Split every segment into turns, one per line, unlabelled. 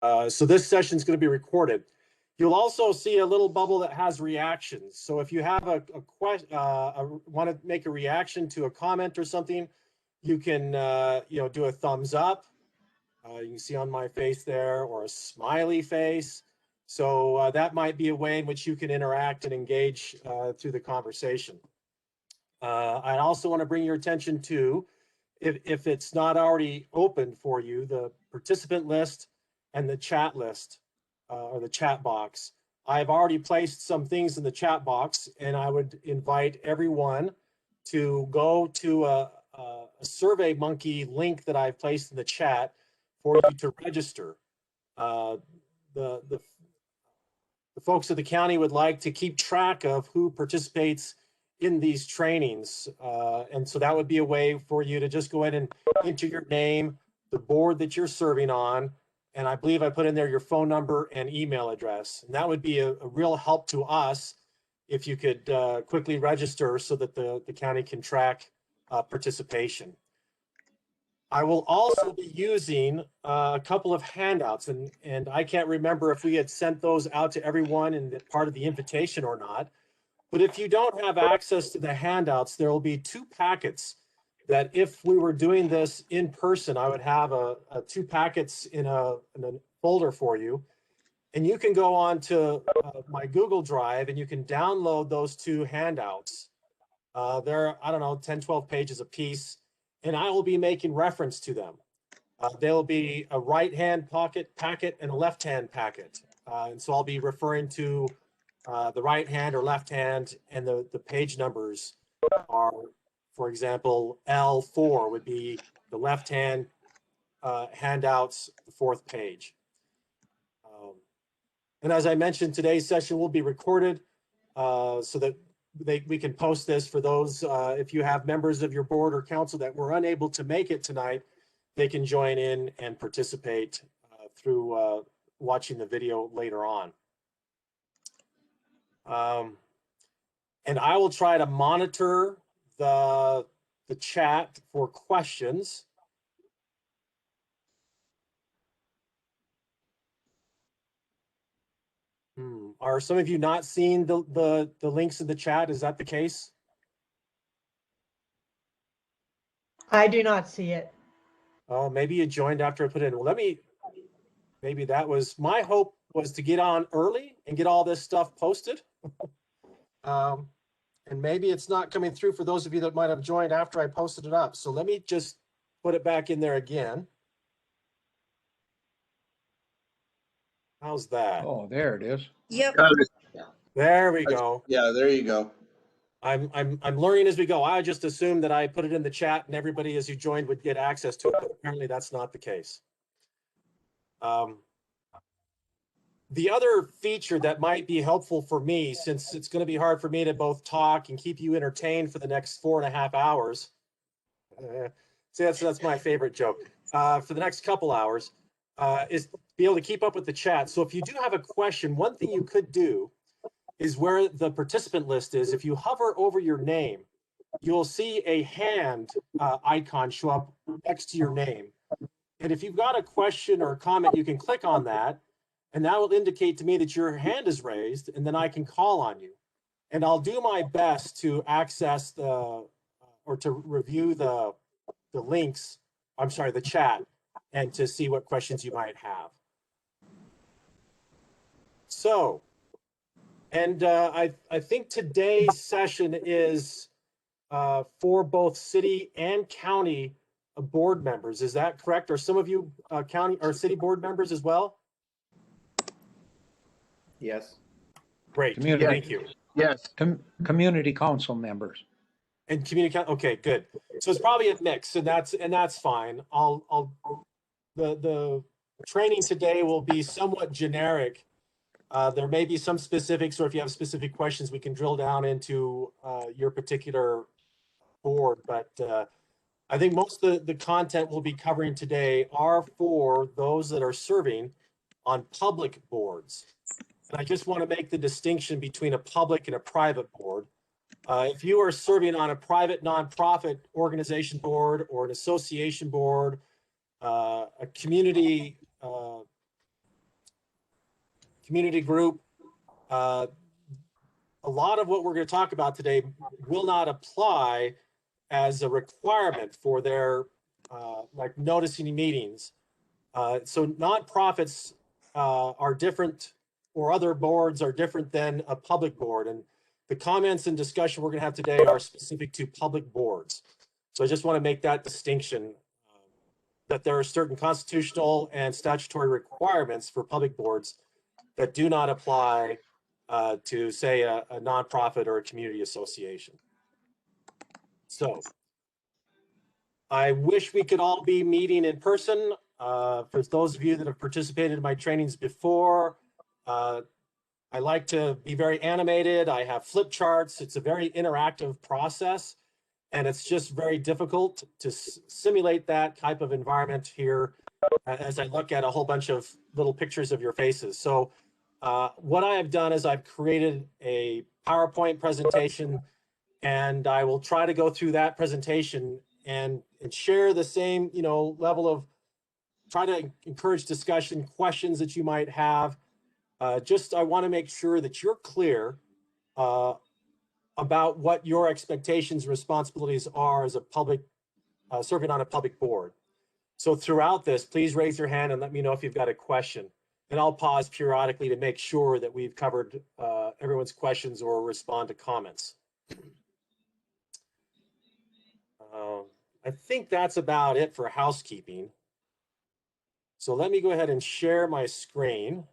So this session is going to be recorded. You'll also see a little bubble that has reactions. So if you have a question, want to make a reaction to a comment or something, you can do a thumbs up. You can see on my face there, or a smiley face. So that might be a way in which you can interact and engage through the conversation. I also want to bring your attention to, if it's not already open for you, the participant list and the chat list, or the chat box. I've already placed some things in the chat box, and I would invite everyone to go to a Survey Monkey link that I've placed in the chat for you to register. The folks at the county would like to keep track of who participates in these trainings. And so that would be a way for you to just go ahead and enter your name, the board that you're serving on, and I believe I put in there your phone number and email address. And that would be a real help to us if you could quickly register so that the county can track participation. I will also be using a couple of handouts, and I can't remember if we had sent those out to everyone in part of the invitation or not. But if you don't have access to the handouts, there will be 2 packets that, if we were doing this in person, I would have 2 packets in a folder for you. And you can go on to my Google Drive and you can download those 2 handouts. They're, I don't know, 10, 12 pages a piece, and I will be making reference to them. There'll be a right-hand packet and a left-hand packet. And so I'll be referring to the right hand or left hand, and the page numbers are, for example, L4 would be the left hand handouts, the 4th page. And as I mentioned, today's session will be recorded so that we can post this for those, if you have members of your board or council that were unable to make it tonight, they can join in and participate through watching the video later on. And I will try to monitor the chat for questions. Are some of you not seeing the links in the chat? Is that the case?
I do not see it.
Oh, maybe you joined after I put it in. Well, maybe that was, my hope was to get on early and get all this stuff posted. And maybe it's not coming through for those of you that might have joined after I posted it up. So let me just put it back in there again. How's that?
Oh, there it is.
Yep.
There we go.
Yeah, there you go.
I'm learning as we go. I just assumed that I put it in the chat and everybody as you joined would get access to it, but apparently that's not the case. The other feature that might be helpful for me, since it's going to be hard for me to both talk and keep you entertained for the next 4.5 hours. See, that's my favorite joke. For the next couple hours, is be able to keep up with the chat. So if you do have a question, one thing you could do is where the participant list is. If you hover over your name, you'll see a hand icon show up next to your name. And if you've got a question or a comment, you can click on that, and that will indicate to me that your hand is raised, and then I can call on you. And I'll do my best to access or to review the links, I'm sorry, the chat, and to see what questions you might have. So, and I think today's session is for both city and county board members. Is that correct? Are some of you county or city board members as well?
Yes.
Great.
Community.
Thank you.
Yes.
Community council members.
And community. Okay, good. So it's probably a mix, and that's fine. The training today will be somewhat generic. There may be some specifics, or if you have specific questions, we can drill down into your particular board. But I think most of the content we'll be covering today are for those that are serving on public boards. And I just want to make the distinction between a public and a private board. If you are serving on a private nonprofit organization board or an association board, a community community group, a lot of what we're going to talk about today will not apply as a requirement for their like noticing meetings. So nonprofits are different, or other boards are different than a public board. And the comments and discussion we're going to have today are specific to public boards. So I just want to make that distinction, that there are certain constitutional and statutory requirements for public boards that do not apply to, say, a nonprofit or a community association. So I wish we could all be meeting in person. For those of you that have participated in my trainings before, I like to be very animated. I have flip charts. It's a very interactive process, and it's just very difficult to simulate that type of environment here as I look at a whole bunch of little pictures of your faces. So what I have done is I've created a PowerPoint presentation, and I will try to go through that presentation and share the same, level of, try to encourage discussion, questions that you might have. I want to make sure that you're clear about what your expectations and responsibilities are as a public, serving on a public board. So throughout this, please raise your hand and let me know if you've got a question. And I'll pause periodically to make sure that we've covered everyone's questions or respond to comments. I think that's about it for housekeeping. So let me go ahead and share my screen.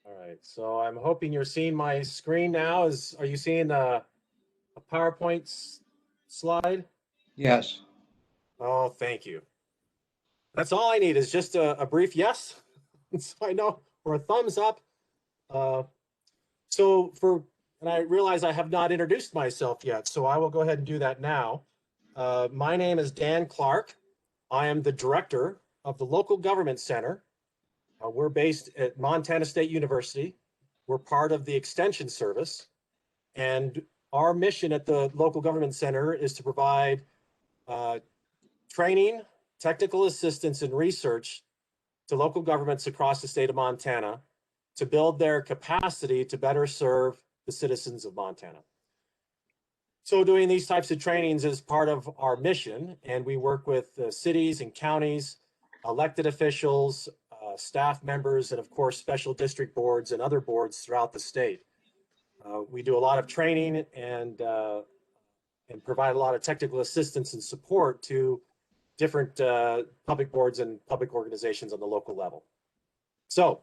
All right, so I'm hoping you're seeing my screen now. Are you seeing a PowerPoint slide?
Yes.
Oh, thank you. That's all I need is just a brief yes, so I know, or a thumbs up. And I realize I have not introduced myself yet, so I will go ahead and do that now. My name is Dan Clark. I am the director of the Local Government Center. We're based at Montana State University. We're part of the Extension Service. And our mission at the Local Government Center is to provide training, technical assistance, and research to local governments across the state of Montana to build their capacity to better serve the citizens of Montana. So doing these types of trainings is part of our mission, and we work with cities and counties, elected officials, staff members, and of course, special district boards and other boards throughout the state. We do a lot of training and provide a lot of technical assistance and support to different public boards and public organizations on the local level. So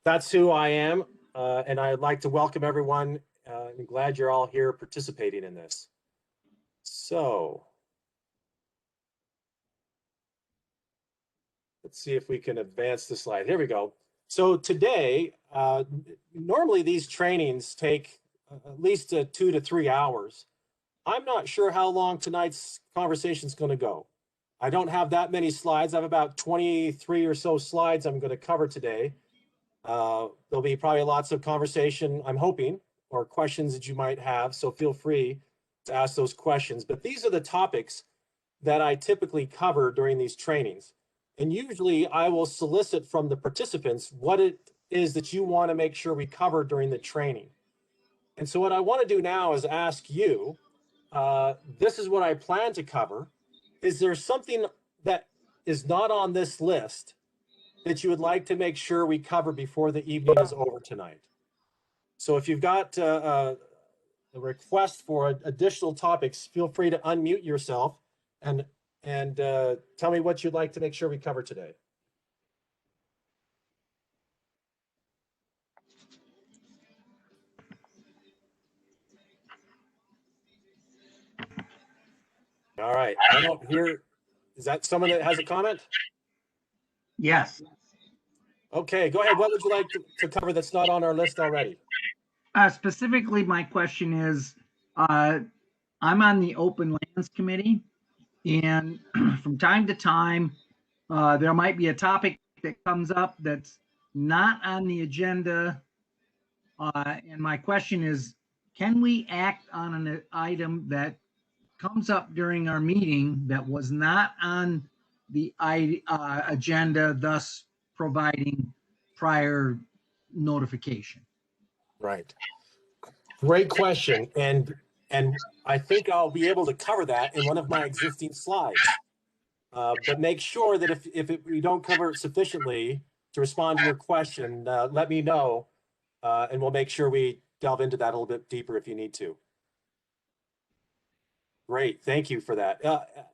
that's who I am, and I'd like to welcome everyone. I'm glad you're all here participating in this. So let's see if we can advance the slide. Here we go. So today, normally these trainings take at least 2 to 3 hours. I'm not sure how long tonight's conversation is going to go. I don't have that many slides. I have about 23 or so slides I'm going to cover today. There'll be probably lots of conversation, I'm hoping, or questions that you might have. So feel free to ask those questions. But these are the topics that I typically cover during these trainings. And usually I will solicit from the participants what it is that you want to make sure we cover during the training. And so what I want to do now is ask you, this is what I plan to cover. Is there something that is not on this list that you would like to make sure we cover before the evening is over tonight? So if you've got a request for additional topics, feel free to unmute yourself and tell me what you'd like to make sure we cover today. All right, I don't hear, is that someone that has a comment?
Yes.
Okay, go ahead. What would you like to cover that's not on our list already?
Specifically, my question is, I'm on the Open Lands Committee, and from time to time, there might be a topic that comes up that's not on the agenda. And my question is, can we act on an item that comes up during our meeting that was not on the agenda, thus providing prior notification?
Right. Great question. And I think I'll be able to cover that in one of my existing slides. But make sure that if we don't cover it sufficiently to respond to your question, let me know, and we'll make sure we delve into that a little bit deeper if you need to. Great, thank you for that.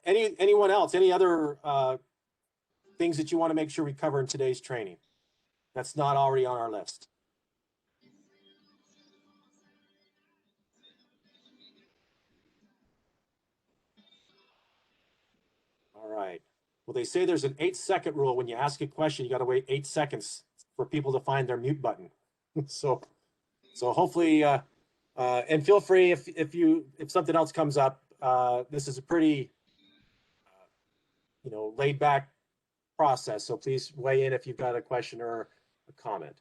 Anyone else? Any other things that you want to make sure we cover in today's training that's not already on our list? All right. Well, they say there's an 8-second rule. When you ask a question, you got to wait 8 seconds for people to find their mute button. So hopefully, and feel free if something else comes up. This is a pretty, laid back process. So please weigh in if you've got a question or a comment.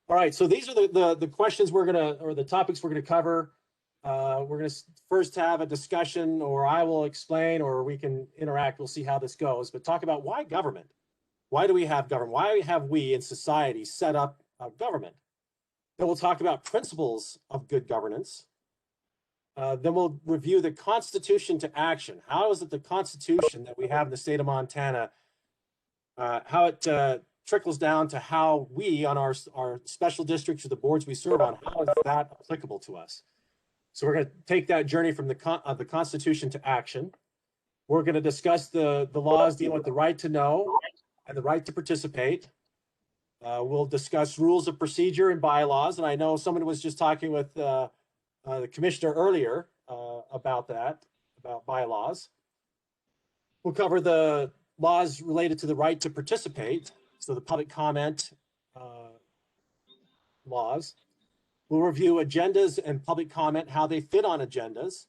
All right. So these are the questions or the topics we're gonna cover. We're gonna first have a discussion, or I will explain, or we can interact. We'll see how this goes. But talk about why government. Why do we have government? Why have we in society set up government? Then we'll talk about principles of good governance. Then we'll review the Constitution to action. How is it the Constitution that we have in the state of Montana, how it trickles down to how we on our special districts or the boards we serve on, how is that applicable to us? So we're going to take that journey from the Constitution to action. We're going to discuss the laws dealing with the right to know and the right to participate. We'll discuss rules of procedure and bylaws. And I know someone was just talking with the commissioner earlier about bylaws. We'll cover the laws related to the right to participate, so the public comment laws. We'll review agendas and public comment, how they fit on agendas,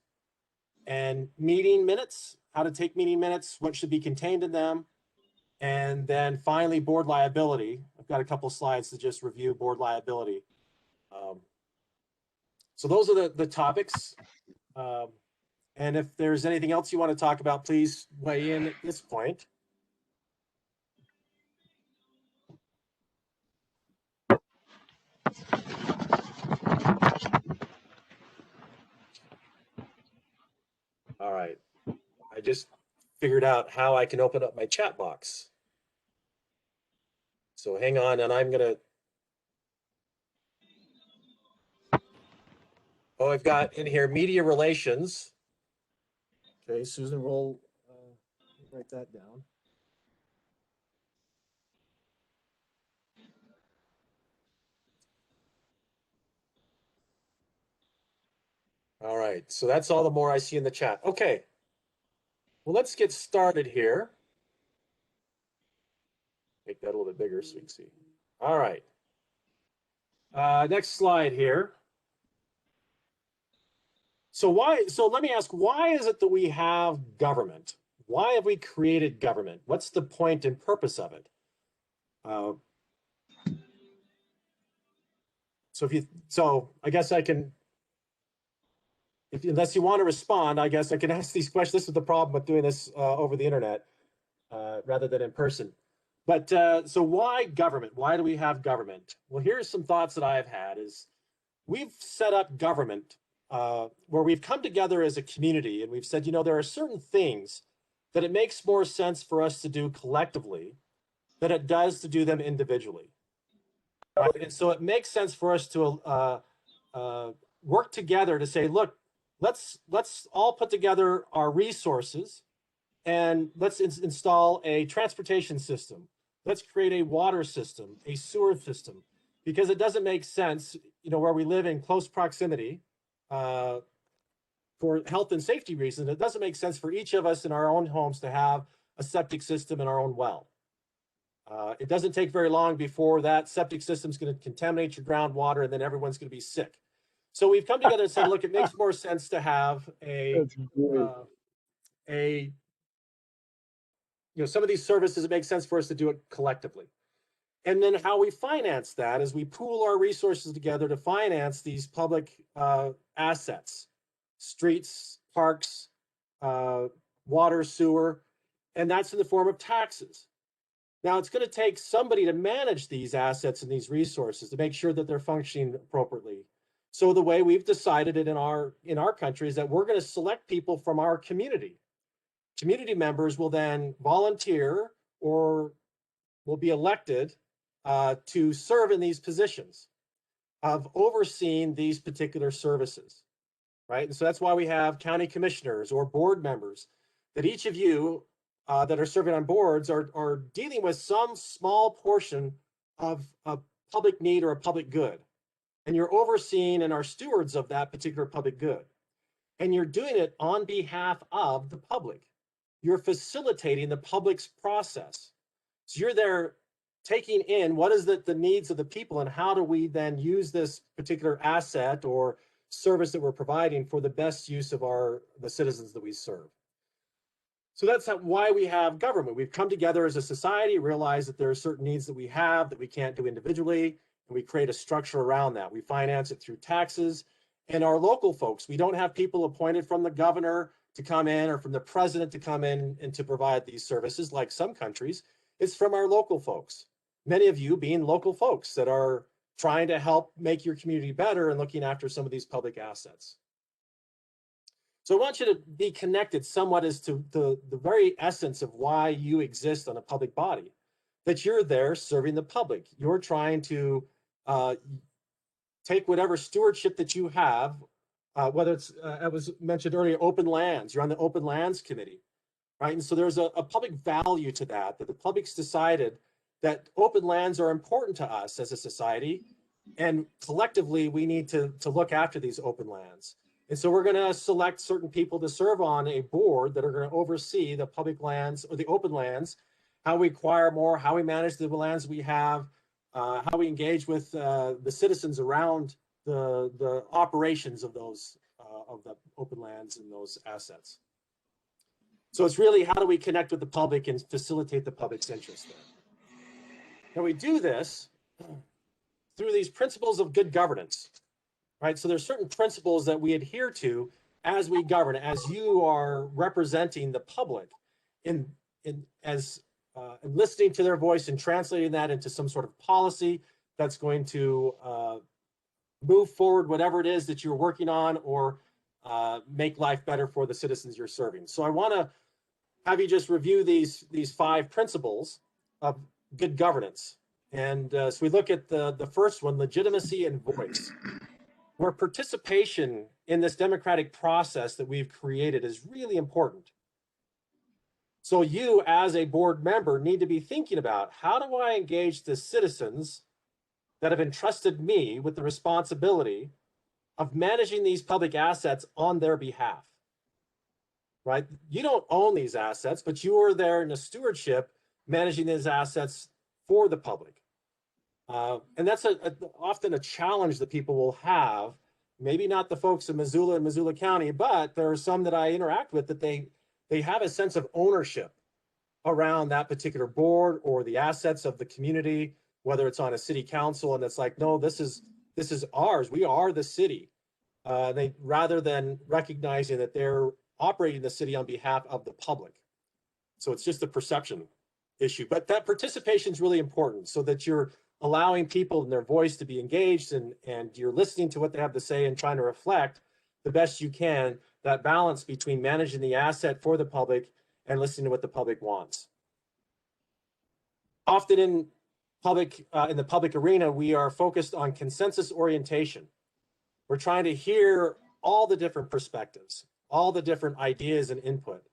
and meeting minutes, how to take meeting minutes, what should be contained in them. And then finally, board liability. I've got a couple slides to just review board liability. So those are the topics. And if there's anything else you want to talk about, please weigh in at this point. All right. I just figured out how I can open up my chat box. So hang on, and I'm going to. Oh, I've got in here media relations. Okay, Susan, we'll write that down. All right, so that's all the more I see in the chat. Okay, well, let's get started here. Make that a little bit bigger so you can see. All right. Next slide here. So let me ask, why is it that we have government? Why have we created government? What's the point and purpose of it? So I guess I can, unless you want to respond, I guess I can ask these questions. This is the problem with doing this over the internet rather than in person. But so why government? Why do we have government? Well, here's some thoughts that I've had is we've set up government where we've come together as a community and we've said, there are certain things that it makes more sense for us to do collectively than it does to do them individually. Right? And so it makes sense for us to work together to say, look, let's all put together our resources and let's install a transportation system. Let's create a water system, a sewer system, because it doesn't make sense, where we live in close proximity for health and safety reasons. It doesn't make sense for each of us in our own homes to have a septic system in our own well. It doesn't take very long before that septic system is going to contaminate your groundwater and then everyone's going to be sick. So we've come together and said, look, it makes more sense to have some of these services, it makes sense for us to do it collectively. And then how we finance that is we pool our resources together to finance these public assets, streets, parks, water, sewer. and that's in the form of taxes. Now, it's going to take somebody to manage these assets and these resources to make sure that they're functioning appropriately. So the way we've decided it in our country is that we're going to select people from our community. Community members will then volunteer or will be elected to serve in these positions of overseeing these particular services, right? And so that's why we have county commissioners or board members, that each of you that are serving on boards are dealing with some small portion of a public need or a public good. And you're overseeing and are stewards of that particular public good. And you're doing it on behalf of the public. You're facilitating the public's process. So you're there taking in what is the needs of the people and how do we then use this particular asset or service that we're providing for the best use of the citizens that we serve. So that's why we have government. We've come together as a society, realize that there are certain needs that we have that we can't do individually, and we create a structure around that. We finance it through taxes. And our local folks, we don't have people appointed from the governor to come in or from the president to come in and to provide these services like some countries. It's from our local folks. Many of you being local folks that are trying to help make your community better and looking after some of these public assets. So I want you to be connected somewhat as to the very essence of why you exist on a public body, that you're there serving the public. You're trying to take whatever stewardship that you have, whether it's, it was mentioned earlier, open lands. You're on the Open Lands Committee, right? And so there's a public value to that the public's decided that open lands are important to us as a society, and collectively we need to look after these open lands. And so we're going to select certain people to serve on a board that are going to oversee the public lands or the open lands, how we acquire more, how we manage the lands we have, how we engage with the citizens around the operations of those of the open lands and those assets. So it's really how do we connect with the public and facilitate the public's interest there. Now we do this through these principles of good governance, right? So there's certain principles that we adhere to as we govern, as you are representing the public in listening to their voice and translating that into some sort of policy that's going to move forward whatever it is that you're working on or make life better for the citizens you're serving. So I want to have you just review these 5 principles of good governance. And so we look at the first one, legitimacy and voice, where participation in this democratic process that we've created is really important. So you as a board member need to be thinking about, how do I engage the citizens that have entrusted me with the responsibility of managing these public assets on their behalf, right? You don't own these assets, but you are there in a stewardship managing these assets for the public. And that's often a challenge that people will have, maybe not the folks in Missoula and Missoula County, but there are some that I interact with that they have a sense of ownership around that particular board or the assets of the community, whether it's on a city council and it's like, no, this is ours. We are the city. They rather than recognizing that they're operating the city on behalf of the public. So it's just a perception issue, but that participation is really important so that you're allowing people and their voice to be engaged and you're listening to what they have to say and trying to reflect the best you can that balance between managing the asset for the public and listening to what the public wants. Often in the public arena, we are focused on consensus orientation. We're trying to hear all the different perspectives, all the different ideas and input.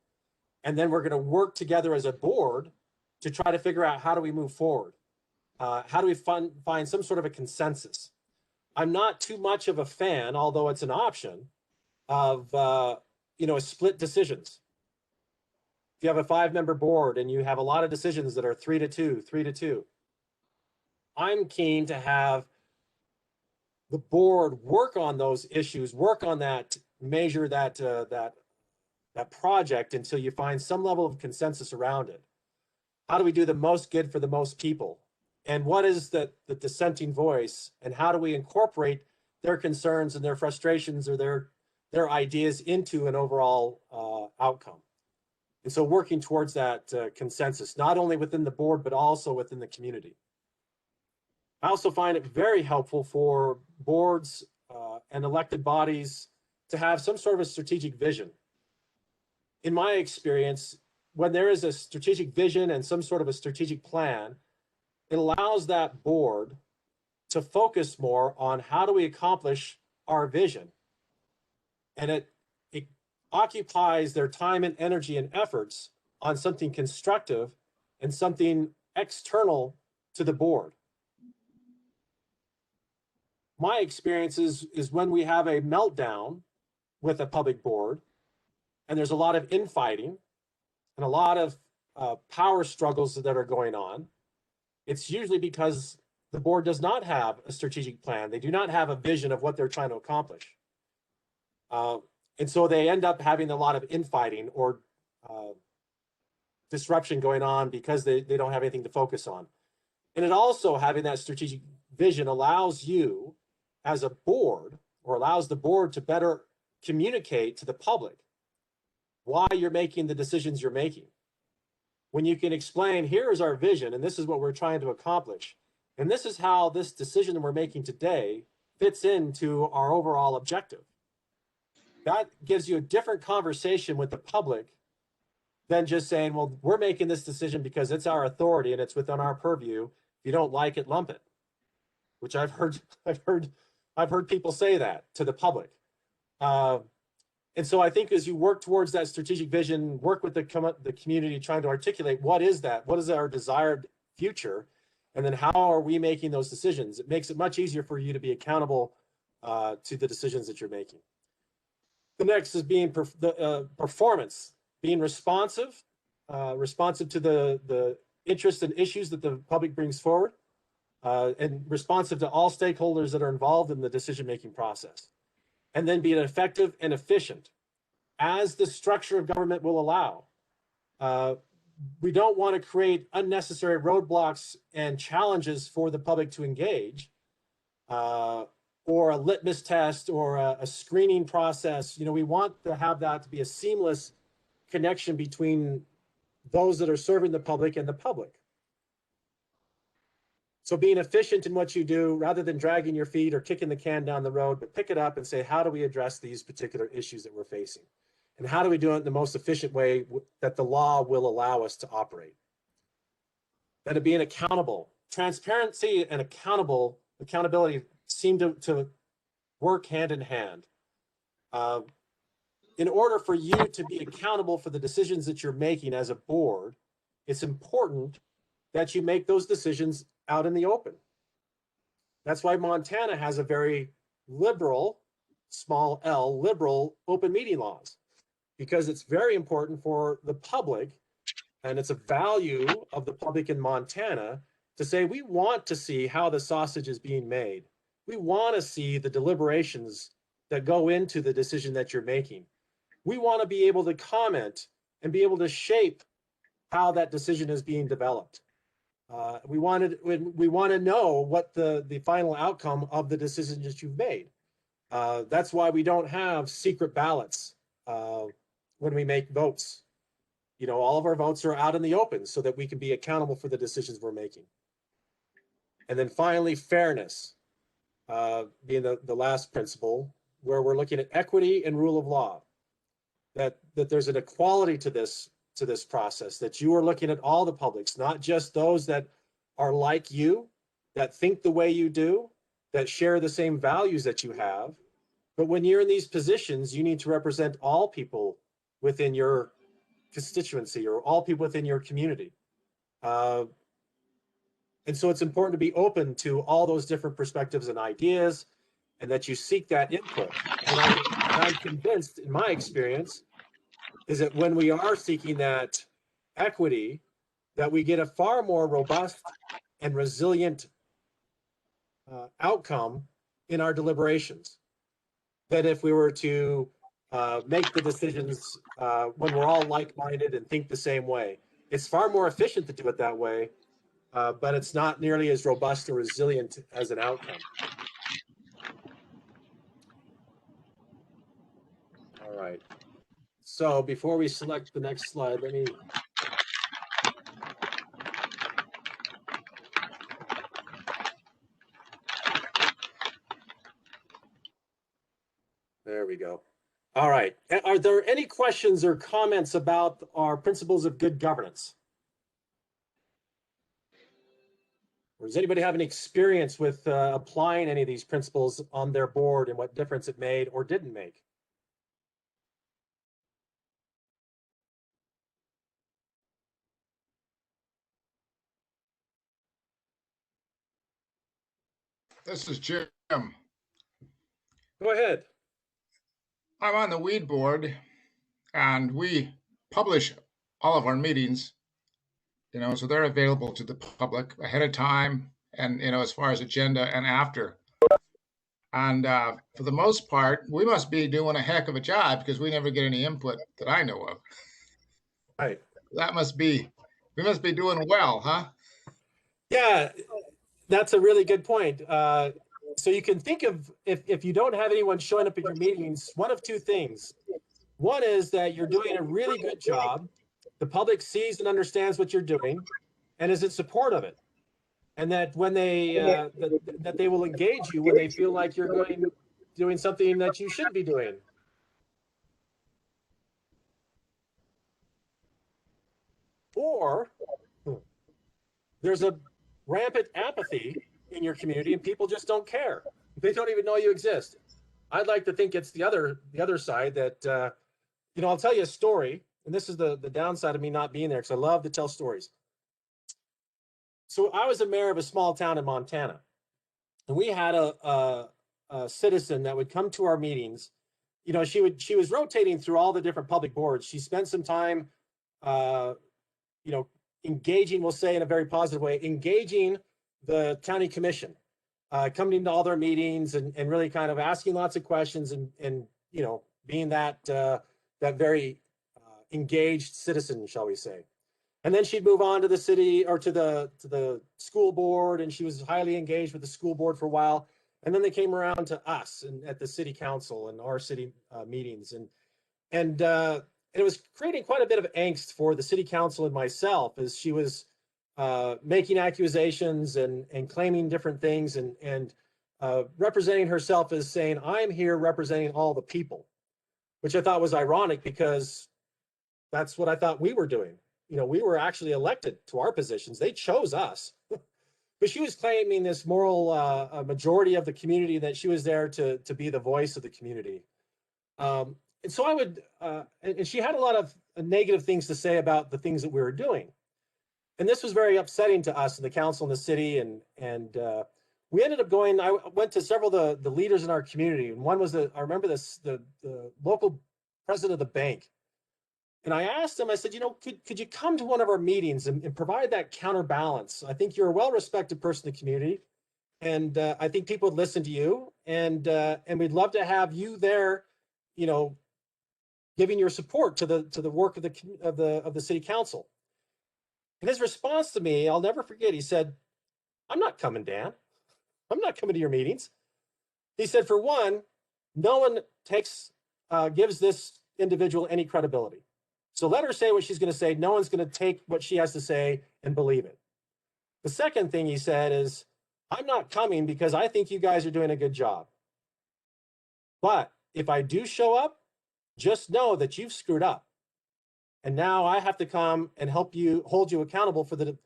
And then we're going to work together as a board to try to figure out how do we move forward? How do we find some sort of a consensus? I'm not too much of a fan, although it's an option, of split decisions. If you have a 5-member board and you have a lot of decisions that are 3-2, 3-2, I'm keen to have the board work on those issues, work on that, measure that project until you find some level of consensus around it. How do we do the most good for the most people? And what is the dissenting voice? And how do we incorporate their concerns and their frustrations or their ideas into an overall outcome? And so working towards that consensus, not only within the board, but also within the community. I also find it very helpful for boards and elected bodies to have some sort of a strategic vision. In my experience, when there is a strategic vision and some sort of a strategic plan, it allows that board to focus more on how do we accomplish our vision. And it occupies their time and energy and efforts on something constructive and something external to the board. My experience is when we have a meltdown with a public board and there's a lot of infighting and a lot of power struggles that are going on, it's usually because the board does not have a strategic plan. They do not have a vision of what they're trying to accomplish. And so they end up having a lot of infighting or disruption going on because they don't have anything to focus on. And it also, having that strategic vision allows you as a board, or allows the board to better communicate to the public why you're making the decisions you're making. When you can explain, here is our vision, and this is what we're trying to accomplish, and this is how this decision that we're making today fits into our overall objective. That gives you a different conversation with the public than just saying, well, we're making this decision because it's our authority and it's within our purview. If you don't like it, lump it. Which I've heard people say that to the public. And so I think as you work towards that strategic vision, work with the community trying to articulate what is that? What is our desired future? And then how are we making those decisions? It makes it much easier for you to be accountable to the decisions that you're making. The next is being performance, being responsive to the interests and issues that the public brings forward, and responsive to all stakeholders that are involved in the decision-making process. And then being effective and efficient as the structure of government will allow. We don't want to create unnecessary roadblocks and challenges for the public to engage, or a litmus test or a screening process. We want to have that to be a seamless connection between those that are serving the public and the public. So being efficient in what you do, rather than dragging your feet or kicking the can down the road, but pick it up and say, how do we address these particular issues that we're facing? And how do we do it in the most efficient way that the law will allow us to operate? Then being accountable. Transparency and accountability seem to work hand in hand. In order for you to be accountable for the decisions that you're making as a board, it's important that you make those decisions out in the open. That's why Montana has a very liberal, small L, liberal open meeting laws, because it's very important for the public, and it's a value of the public in Montana to say, we want to see how the sausage is being made. We want to see the deliberations that go into the decision that you're making. We want to be able to comment and be able to shape how that decision is being developed. We want to know what the final outcome of the decision that you've made. That's why we don't have secret ballots when we make votes. All of our votes are out in the open so that we can be accountable for the decisions we're making. And then finally, fairness, being the last principle, where we're looking at equity and rule of law, that there's an equality to this process, that you are looking at all the publics, not just those that are like you, that think the way you do, that share the same values that you have. But when you're in these positions, you need to represent all people within your constituency or all people within your community. And so it's important to be open to all those different perspectives and ideas, and that you seek that input. And I'm convinced, in my experience, is that when we are seeking that equity, that we get a far more robust and resilient outcome in our deliberations than if we were to make the decisions when we're all like-minded and think the same way. It's far more efficient to do it that way, but it's not nearly as robust or resilient as an outcome. All right. So before we select the next slide, let me. There we go. All right. Are there any questions or comments about our principles of good governance? Or does anybody have any experience with applying any of these principles on their board and what difference it made or didn't make?
This is Jim.
Go ahead.
I'm on the weed board and we publish all of our meetings, so they're available to the public ahead of time and, as far as agenda and after. And for the most part, we must be doing a heck of a job because we never get any input that I know of.
Right.
We must be doing well, huh?
Yeah, that's a really good point. So you can think of, if you don't have anyone showing up at your meetings, one of two things. One is that you're doing a really good job. The public sees and understands what you're doing and is in support of it. And that when they, that they will engage you when they feel like you're doing something that you should be doing. Or there's a rampant apathy in your community and people just don't care. They don't even know you exist. I'd like to think it's the other side that, I'll tell you a story, and this is the downside of me not being there because I love to tell stories. So I was a mayor of a small town in Montana, and we had a citizen that would come to our meetings. She was rotating through all the different public boards. She spent some time, engaging, we'll say in a very positive way, engaging the county commission, coming to all their meetings and really kind of asking lots of questions and being that very engaged citizen, shall we say. And then she'd move on to the city or to the school board, and she was highly engaged with the school board for a while. And then they came around to us and at the city council and our city meetings, and it was creating quite a bit of angst for the city council and myself as she was making accusations and claiming different things and representing herself as saying, I'm here representing all the people, which I thought was ironic because that's what I thought we were doing. We were actually elected to our positions. They chose us. But she was claiming this moral majority of the community, that she was there to be the voice of the community. And so I would, and she had a lot of negative things to say about the things that we were doing. And this was very upsetting to us in the council in the city. And we ended up I went to several of the leaders in our community. And one was I remember this, the local president of the bank. And I asked him, I said, could you come to one of our meetings and provide that counterbalance? I think you're a well-respected person in the community. And I think people would listen to you. And we'd love to have you there, giving your support to the work of the city council. And his response to me, I'll never forget, he said, I'm not coming, Dan. I'm not coming to your meetings. He said, for one, no one gives this individual any credibility. So let her say what she's going to say. No one's going to take what she has to say and believe it. The second thing he said is, I'm not coming because I think you guys are doing a good job. But if I do show up, just know that you've screwed up. And now I have to come and help you, hold you accountable for the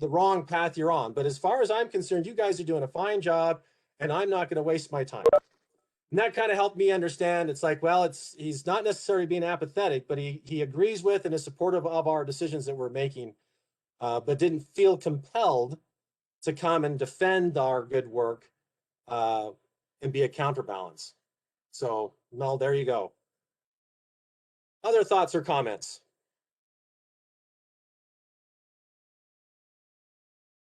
wrong path you're on. But as far as I'm concerned, you guys are doing a fine job and I'm not going to waste my time. And that kind of helped me understand. It's like, well, he's not necessarily being apathetic, but he agrees with and is supportive of our decisions that we're making, but didn't feel compelled to come and defend our good work and be a counterbalance. So, no, there you go. Other thoughts or comments?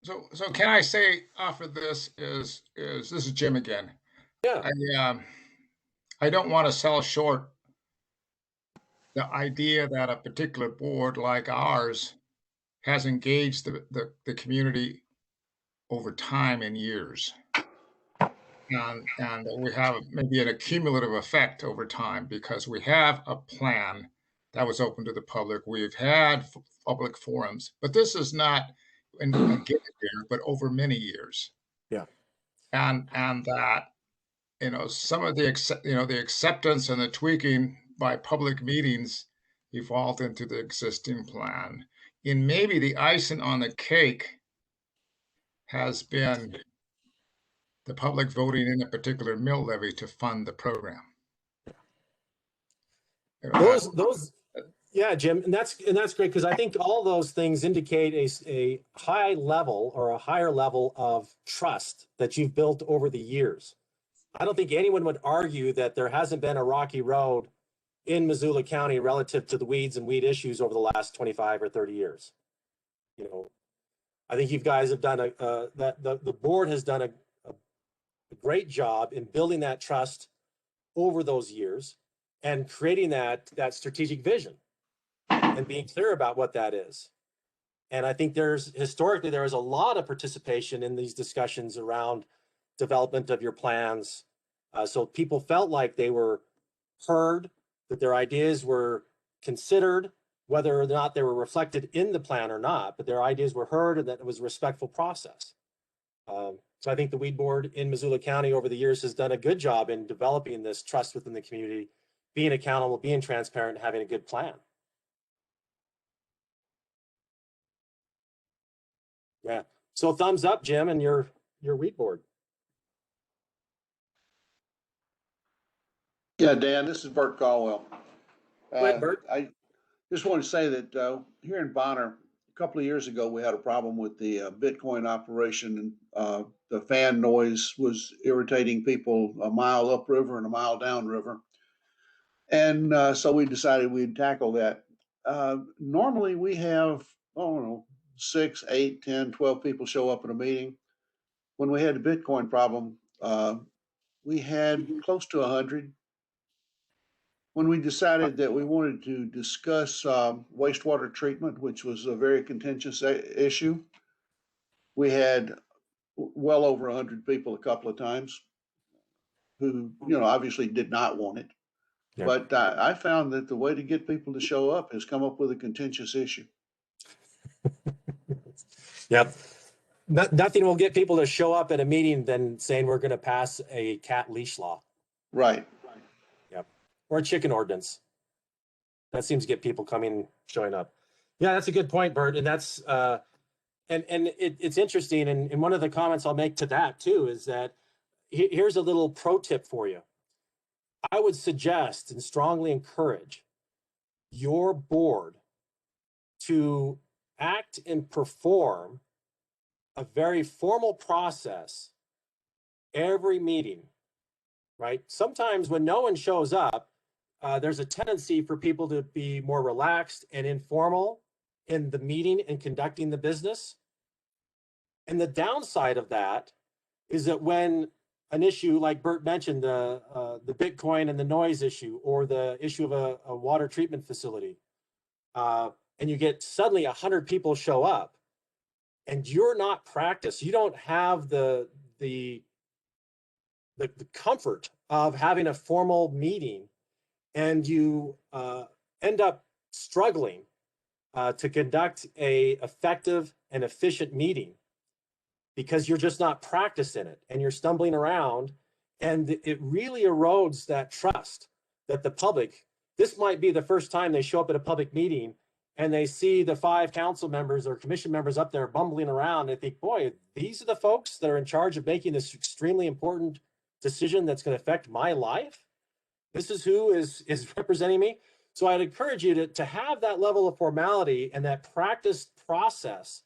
So can I say off of this is this is Jim again.
Yeah.
I don't want to sell short the idea that a particular board like ours has engaged the community over time and years. and we have maybe an accumulative effect over time because we have a plan that was open to the public. We've had public forums, but this is not in a given year, but over many years.
Yeah.
And that, some of the acceptance and the tweaking by public meetings evolved into the existing plan. And maybe the icing on the cake has been the public voting in a particular mill levy to fund the program.
Yeah, Jim, and that's great, because I think all those things indicate a high level or a higher level of trust that you've built over the years. I don't think anyone would argue that there hasn't been a rocky road in Missoula County relative to the weeds and weed issues over the last 25 or 30 years. I think you guys have done the board has done a great job in building that trust over those years and creating that strategic vision and being clear about what that is. And I think historically there is a lot of participation in these discussions around development of your plans. So people felt like they were heard, that their ideas were considered, whether or not they were reflected in the plan or not, but their ideas were heard and that it was a respectful process. So I think the weed board in Missoula County over the years has done a good job in developing this trust within the community, being accountable, being transparent, and having a good plan. Yeah. So thumbs up, Jim, and your weed board.
Yeah, Dan, this is Bert Caldwell.
Go ahead, Bert.
I just want to say that here in Bonner, a couple of years ago, we had a problem with the Bitcoin operation, and the fan noise was irritating people a mile upriver and a mile downriver. And so we decided we'd tackle that. Normally we have, 6, 8, 10, 12 people show up at a meeting. When we had the Bitcoin problem, we had close to 100. When we decided that we wanted to discuss wastewater treatment, which was a very contentious issue, we had well over 100 people a couple of times who, obviously did not want it. Yeah. But I found that the way to get people to show up is come up with a contentious issue.
Yep. Nothing will get people to show up at a meeting than saying we're going to pass a cat leash law.
Right.
Yep. Or a chicken ordinance. That seems to get people showing up. Yeah, that's a good point, Bert. And that's it's interesting. And one of the comments I'll make to that too is that here's a little pro tip for you. I would suggest and strongly encourage your board to act and perform a very formal process every meeting, right? Sometimes when no one shows up, there's a tendency for people to be more relaxed and informal in the meeting and conducting the business. And the downside of that is that when an issue like Bert mentioned, the Bitcoin and the noise issue, or the issue of a water treatment facility, and you get suddenly 100 people show up, and you're not practiced, you don't have the comfort of having a formal meeting, and you end up struggling to conduct a effective and efficient meeting because you're just not practiced in it and you're stumbling around, and it really erodes that trust that the public, this might be the first time they show up at a public meeting and they see the 5 council members or commission members up there bumbling around. They think, boy, these are the folks that are in charge of making this extremely important decision that's going to affect my life. This is who is representing me. So I'd encourage you to have that level of formality and that practiced process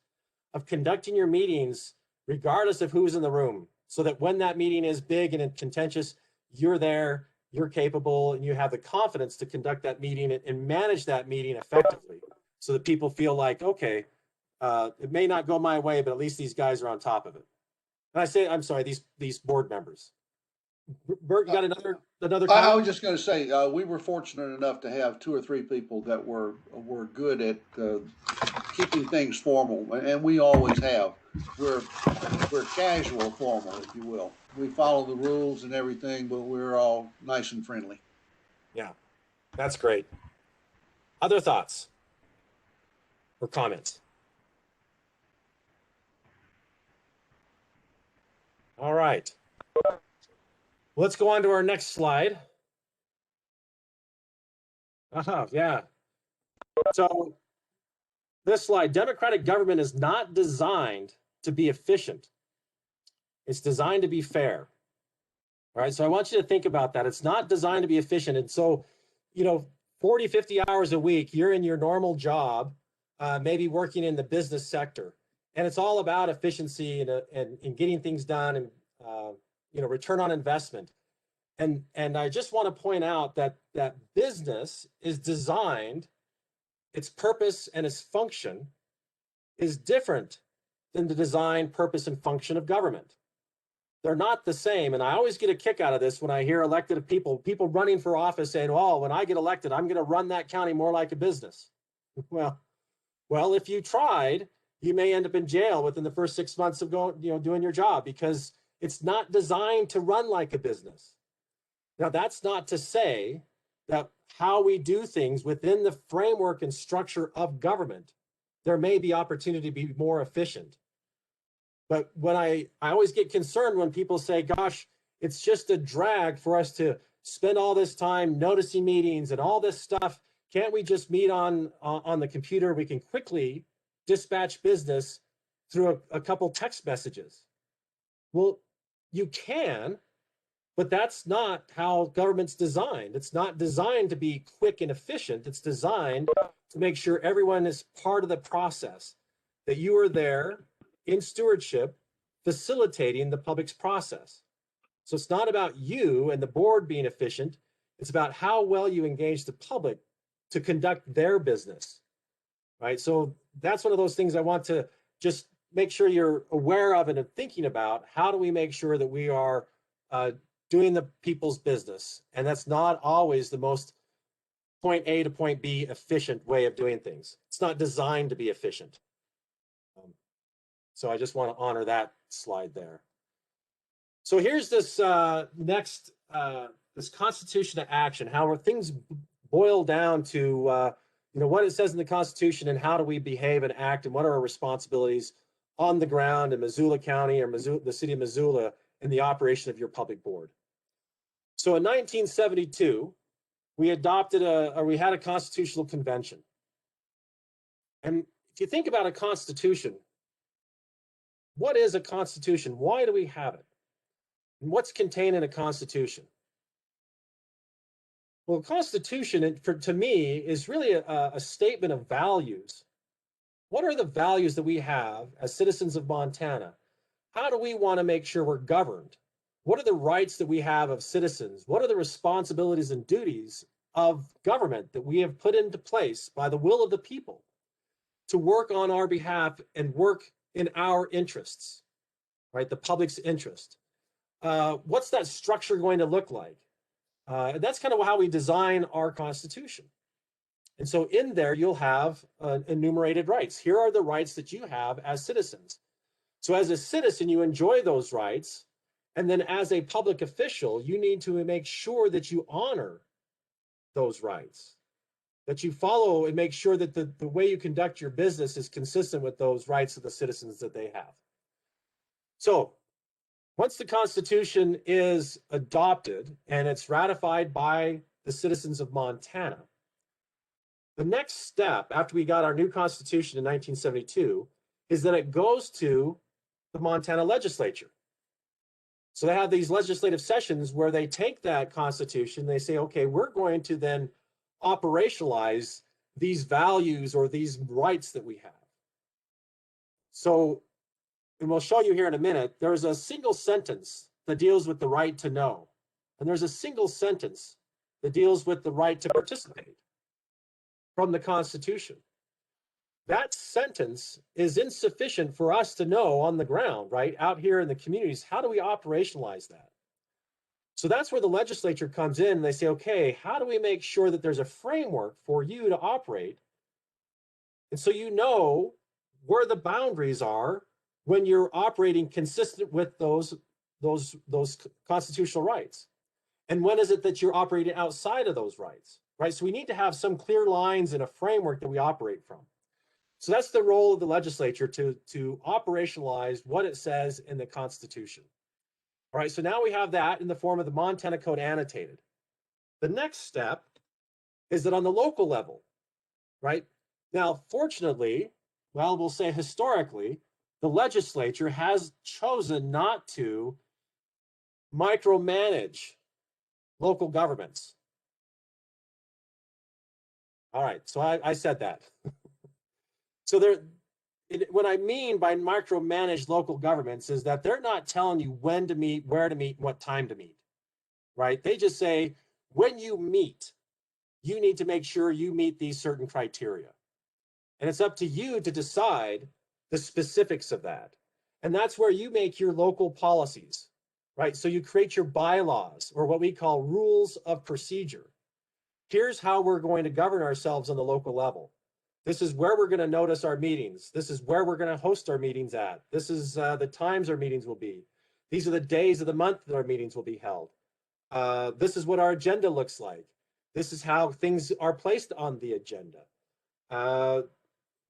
of conducting your meetings regardless of who's in the room, so that when that meeting is big and contentious, you're there, you're capable, and you have the confidence to conduct that meeting and manage that meeting effectively, so that people feel like, okay, it may not go my way, but at least these guys are on top of it. And I say, I'm sorry, these board members. Bert, you got another comment?
I was just going to say, we were fortunate enough to have 2 or 3 people that were good at keeping things formal, and we always have. We're casual formal, if you will. we follow the rules and everything, but we're all nice and friendly.
Yeah, that's great. Other thoughts or comments? All right. Let's go on to our next slide. Yeah. So this slide, democratic government is not designed to be efficient. It's designed to be fair. All right, so I want you to think about that. It's not designed to be efficient. And so, 40, 50 hours a week, you're in your normal job, maybe working in the business sector. And it's all about efficiency and getting things done and, return on investment. And I just want to point out that business is designed, its purpose and its function is different than the design, purpose, and function of government. They're not the same. And I always get a kick out of this when I hear elected people running for office saying, oh, when I get elected, I'm going to run that county more like a business. Well, if you tried, you may end up in jail within the first 6 months of doing your job, because it's not designed to run like a business. Now, that's not to say that how we do things within the framework and structure of government, there may be opportunity to be more efficient. But when I always get concerned when people say, gosh, it's just a drag for us to spend all this time noticing meetings and all this stuff. Can't we just meet on the computer? We can quickly dispatch business through a couple text messages. Well, you can, but that's not how government's designed. It's not designed to be quick and efficient. It's designed to make sure everyone is part of the process, that you are there in stewardship, facilitating the public's process. So it's not about you and the board being efficient. It's about how well you engage the public to conduct their business, right? So that's one of those things I want to just make sure you're aware of and thinking about. How do we make sure that we are doing the people's business? And that's not always the most point A to point B efficient way of doing things. It's not designed to be efficient. So I just want to honor that slide there. So here's this next, this Constitution to action, how things boil down to, what it says in the Constitution and how do we behave and act and what are our responsibilities on the ground in Missoula County or the city of Missoula in the operation of your public board. So in 1972, we adopted we had a constitutional convention. And if you think about a constitution, what is a constitution? Why do we have it? And what's contained in a constitution? Well, a constitution, to me, is really a statement of values. What are the values that we have as citizens of Montana? How do we want to make sure we're governed? What are the rights that we have of citizens? What are the responsibilities and duties of government that we have put into place by the will of the people to work on our behalf and work in our interests, right? The public's interest. What's that structure going to look like? That's kind of how we design our Constitution. And so in there, you'll have enumerated rights. Here are the rights that you have as citizens. So as a citizen, you enjoy those rights. And then as a public official, you need to make sure that you honor those rights, that you follow and make sure that the way you conduct your business is consistent with those rights of the citizens that they have. So once the Constitution is adopted and it's ratified by the citizens of Montana, the next step after we got our new Constitution in 1972 is that it goes to the Montana Legislature. So they have these legislative sessions where they take that Constitution, they say, okay, we're going to then operationalize these values or these rights that we have. So, and we'll show you here in a minute, there's a single sentence that deals with the right to know. And there's a single sentence that deals with the right to participate from the Constitution. That sentence is insufficient for us to know on the ground, right? Out here in the communities, how do we operationalize that? So that's where the legislature comes in and they say, okay, how do we make sure that there's a framework for you to operate? And so you know where the boundaries are when you're operating consistent with those those constitutional rights? And when is it that you're operating outside of those rights, right? So we need to have some clear lines and a framework that we operate from. So that's the role of the legislature to operationalize what it says in the Constitution. All right, so now we have that in the form of the Montana Code annotated. The next step is that on the local level, right? Now, fortunately, well, we'll say historically, the legislature has chosen not to micromanage local governments. All right, so I said that. So what I mean by micromanage local governments is that they're not telling you when to meet, where to meet, what time to meet, right? They just say, when you meet, you need to make sure you meet these certain criteria. And it's up to you to decide the specifics of that. And that's where you make your local policies, right? So you create your bylaws, or what we call rules of procedure. Here's how we're going to govern ourselves on the local level. This is where we're going to notice our meetings. This is where we're going to host our meetings at. This is the times our meetings will be. These are the days of the month that our meetings will be held. This is what our agenda looks like. This is how things are placed on the agenda.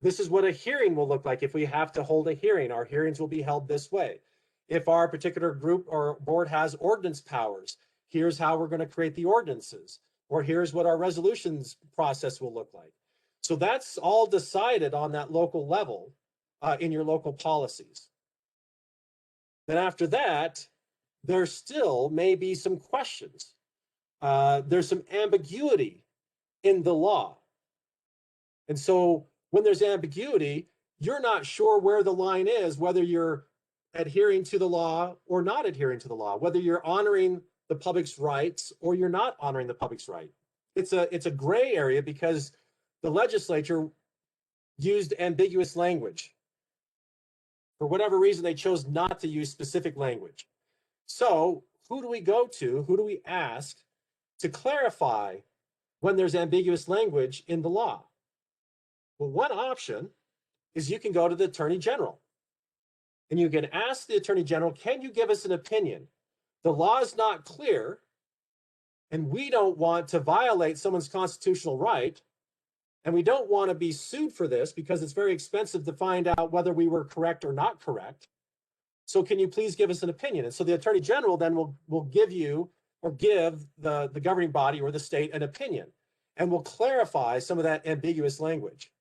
This is what a hearing will look like if we have to hold a hearing. Our hearings will be held this way. If our particular group or board has ordinance powers, here's how we're going to create the ordinances, or here's what our resolutions process will look like. So that's all decided on that local level in your local policies. Then after that, there still may be some questions. There's some ambiguity in the law. And so when there's ambiguity, you're not sure where the line is, whether you're adhering to the law or not adhering to the law, whether you're honoring the public's rights or you're not honoring the public's right. It's a gray area because the legislature used ambiguous language. For whatever reason, they chose not to use specific language. So who do we go to? Who do we ask to clarify when there's ambiguous language in the law? Well, one option is you can go to the Attorney General and you can ask the Attorney General, can you give us an opinion? The law is not clear and we don't want to violate someone's constitutional right, and we don't want to be sued for this because it's very expensive to find out whether we were correct or not correct. So can you please give us an opinion? And so the Attorney General then will give you or give the governing body or the state an opinion, and will clarify some of that ambiguous language.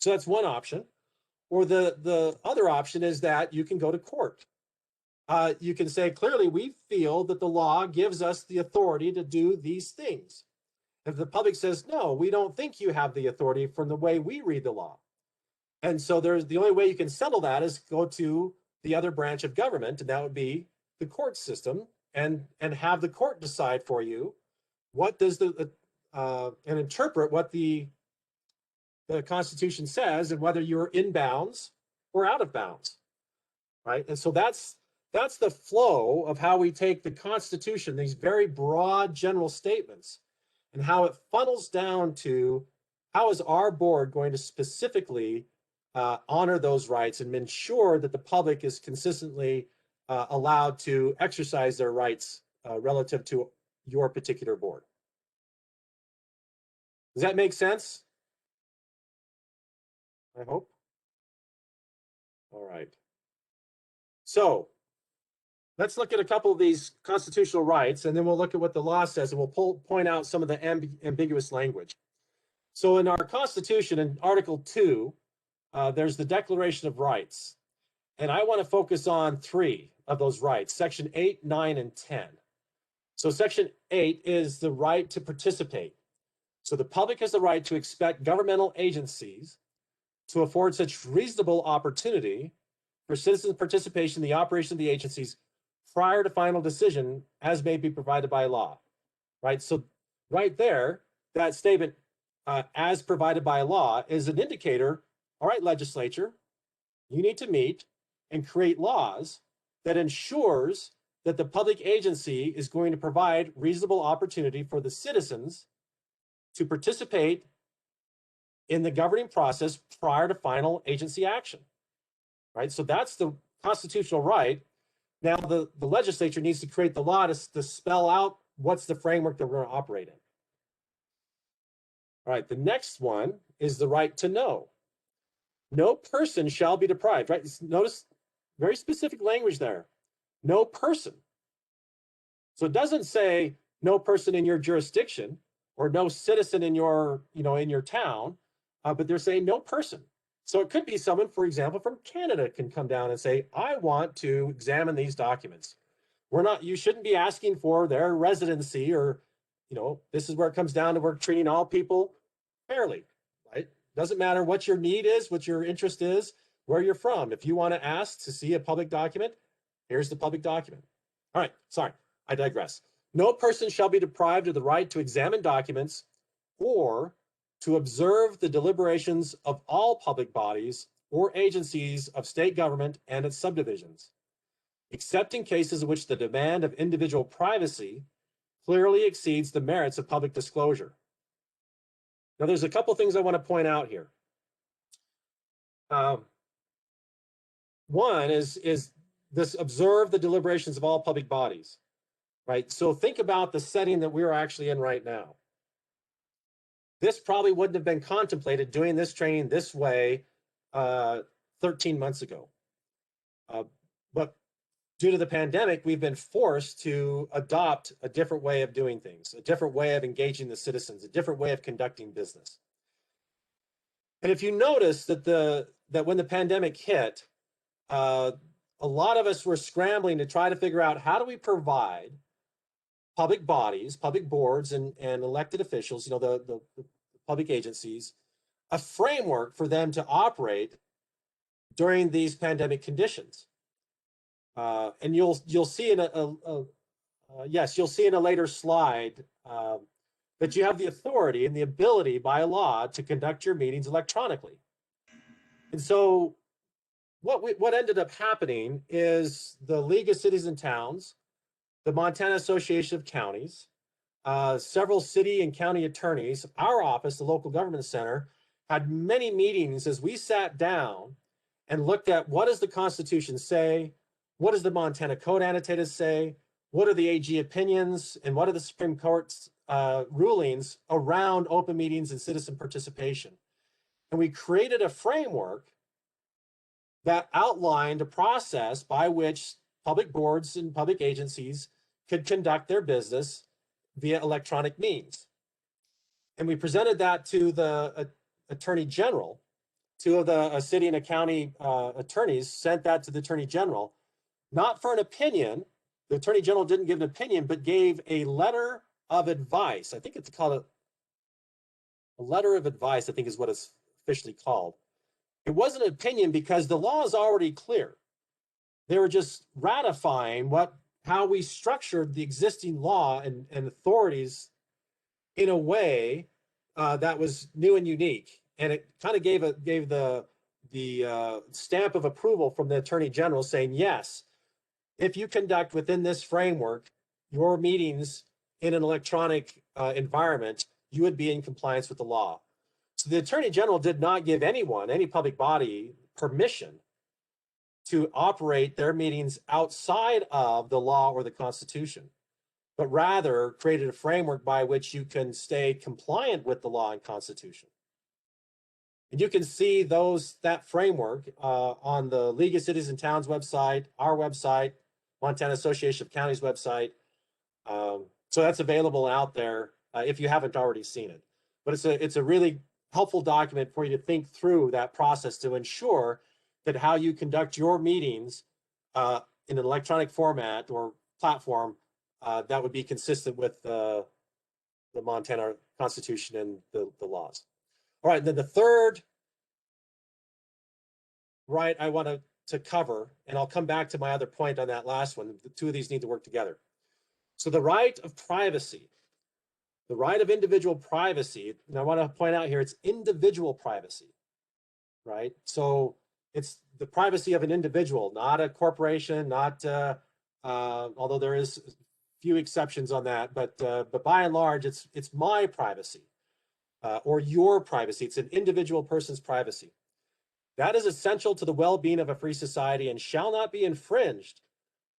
So that's one option. Or the other option is that you can go to court. You can say, clearly, we feel that the law gives us the authority to do these things. If the public says, no, we don't think you have the authority from the way we read the law. And so the only way you can settle that is go to the other branch of government, and that would be the court system, and have the court decide for you what does and interpret what the Constitution says and whether you're in bounds or out of bounds, right? And so that's the flow of how we take the Constitution, these very broad general statements, and how it funnels down to how is our board going to specifically honor those rights and ensure that the public is consistently allowed to exercise their rights relative to your particular board. Does that make sense? I hope. All right. So let's look at a couple of these constitutional rights, and then we'll look at what the law says, and we'll point out some of the ambiguous language. So in our Constitution, in Article 2, there's the Declaration of Rights. And I want to focus on 3 of those rights, Section 8, 9, and 10. So Section 8 is the right to participate. So the public has the right to expect governmental agencies to afford such reasonable opportunity for citizen participation in the operation of the agencies prior to final decision as may be provided by law, right? So right there, that statement, as provided by law, is an indicator. All right, legislature, you need to meet and create laws that ensures that the public agency is going to provide reasonable opportunity for the citizens to participate in the governing process prior to final agency action, right? So that's the constitutional right Now, the legislature needs to create the law to spell out what's the framework that we're going to operate in. All right, the next one is the right to know. No person shall be deprived, right? Notice very specific language there. No person. So it doesn't say no person in your jurisdiction or no citizen in your, in your town, but they're saying no person. So it could be someone, for example, from Canada can come down and say, I want to examine these documents. You shouldn't be asking for their residency or, this is where it comes down to we're treating all people fairly, right? Doesn't matter what your need is, what your interest is, where you're from. If you want to ask to see a public document, here's the public document. All right, sorry, I digress. No person shall be deprived of the right to examine documents or to observe the deliberations of all public bodies or agencies of state government and its subdivisions, except in cases in which the demand of individual privacy clearly exceeds the merits of public disclosure. Now, there's a couple things I want to point out here. One is this: observe the deliberations of all public bodies, right? So think about the setting that we're actually in right now. This probably wouldn't have been contemplated doing this training this way 13 months ago. But due to the pandemic, we've been forced to adopt a different way of doing things, a different way of engaging the citizens, a different way of conducting business. And if you notice that when the pandemic hit, a lot of us were scrambling to try to figure out how do we provide public bodies, public boards, and elected officials, the public agencies, a framework for them to operate during these pandemic conditions. And you'll see in you'll see in a later slide that you have the authority and the ability by law to conduct your meetings electronically. And so what ended up happening is the League of Cities and Towns, the Montana Association of Counties, several city and county attorneys, our office, the Local Government Center, had many meetings as we sat down and looked at what does the Constitution say, what does the Montana Code Annotated say, what are the AG opinions, and what are the Supreme Court's rulings around open meetings and citizen participation. And we created a framework that outlined a process by which public boards and public agencies could conduct their business via electronic means. And we presented that to the Attorney General. Two of the city and a county attorneys sent that to the Attorney General, not for an opinion. The Attorney General didn't give an opinion, but gave a letter of advice. I think it's called a letter of advice, I think is what it's officially called. It wasn't an opinion because the law is already clear. They were just ratifying how we structured the existing law and authorities in a way that was new and unique. And it kind of gave the stamp of approval from the Attorney General saying, yes, if you conduct within this framework your meetings in an electronic environment, you would be in compliance with the law. So the Attorney General did not give any public body, permission to operate their meetings outside of the law or the Constitution, but rather created a framework by which you can stay compliant with the law and Constitution. And you can see that framework on the League of Cities and Towns website, our website, Montana Association of Counties website. So that's available out there if you haven't already seen it. But it's a really helpful document for you to think through that process to ensure that how you conduct your meetings in an electronic format or platform that would be consistent with the Montana Constitution and the laws. All right, then the third right I want to cover, and I'll come back to my other point on that last one. The two of these need to work together. So the right of privacy, the right of individual privacy, and I want to point out here, it's individual privacy, right? So it's the privacy of an individual, not a corporation, not, although there is a few exceptions on that, but by and large, it's my privacy or your privacy. It's an individual person's privacy. That is essential to the well-being of a free society and shall not be infringed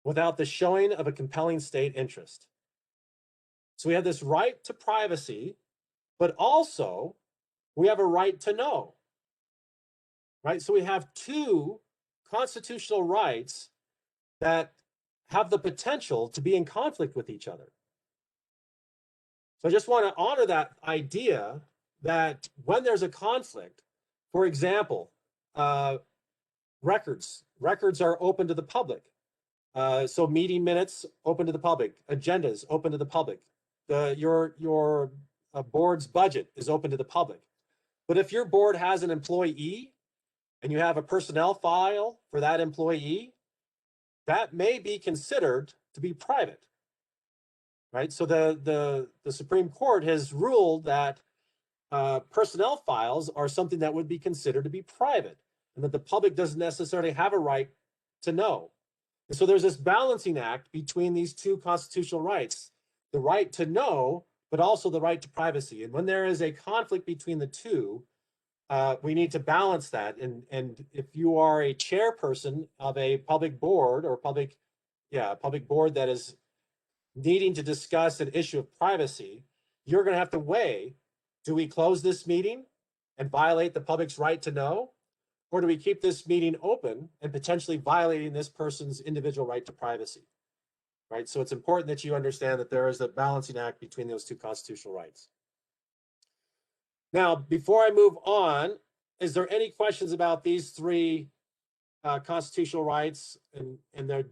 without the showing of a compelling state interest. So we have this right to privacy, but also we have a right to know, right? So we have two constitutional rights that have the potential to be in conflict with each other. So I just want to honor that idea that when there's a conflict, for example, records are open to the public. So meeting minutes open to the public, agendas open to the public. Your board's budget is open to the public. But if your board has an employee and you have a personnel file for that employee, that may be considered to be private, right? So the Supreme Court has ruled that personnel files are something that would be considered to be private and that the public doesn't necessarily have a right to know. And so there's this balancing act between these two constitutional rights, the right to know, but also the right to privacy. And when there is a conflict between the two, we need to balance that. And if you are a chairperson of a public board or public board that is needing to discuss an issue of privacy, you're going to have to weigh, do we close this meeting and violate the public's right to know? Or do we keep this meeting open and potentially violating this person's individual right to privacy, right? So it's important that you understand that there is a balancing act between those two constitutional rights. Now, before I move on, is there any questions about these three constitutional rights and the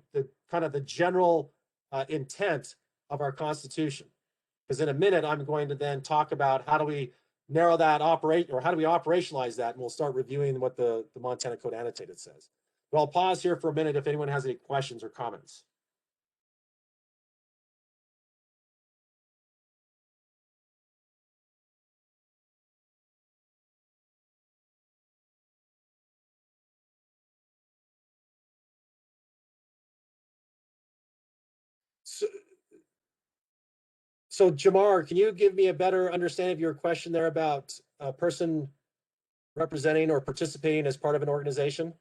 kind of the general intent of our Constitution? Because in a minute, I'm going to then talk about how do we narrow that how do we operationalize that, and we'll start reviewing what the Montana Code Annotated says. But I'll pause here for a minute if anyone has any questions or comments. So Jamar, can you give me a better understanding of your question there about a person representing or participating as part of an organization?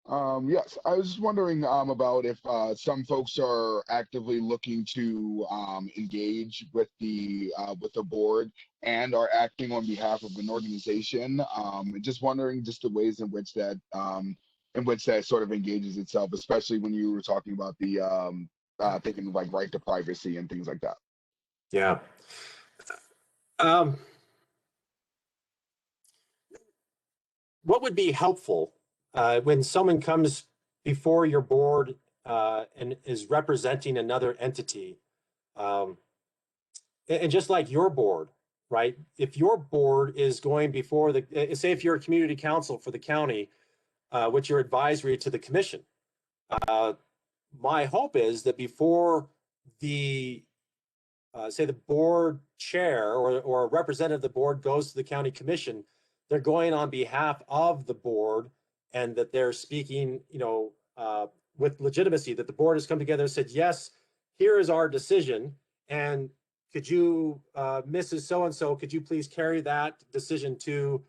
Yes, I was just wondering about if some folks are actively looking to engage with the board and are acting on behalf of an organization. Just wondering just the ways in which that sort of engages itself, especially when you were talking about the thinking of like right to privacy and things like that.
Yeah. What would be helpful when someone comes before your board and is representing another entity, and just like your board, right? If your board is going before say if you're a community council for the county, which your advisory to the commission, my hope is that before the say the board chair or a representative of the board goes to the county commission, they're going on behalf of the board and that they're speaking, with legitimacy, that the board has come together and said, yes, here is our decision. And could you, Mrs. So-and-so, could you please carry that decision to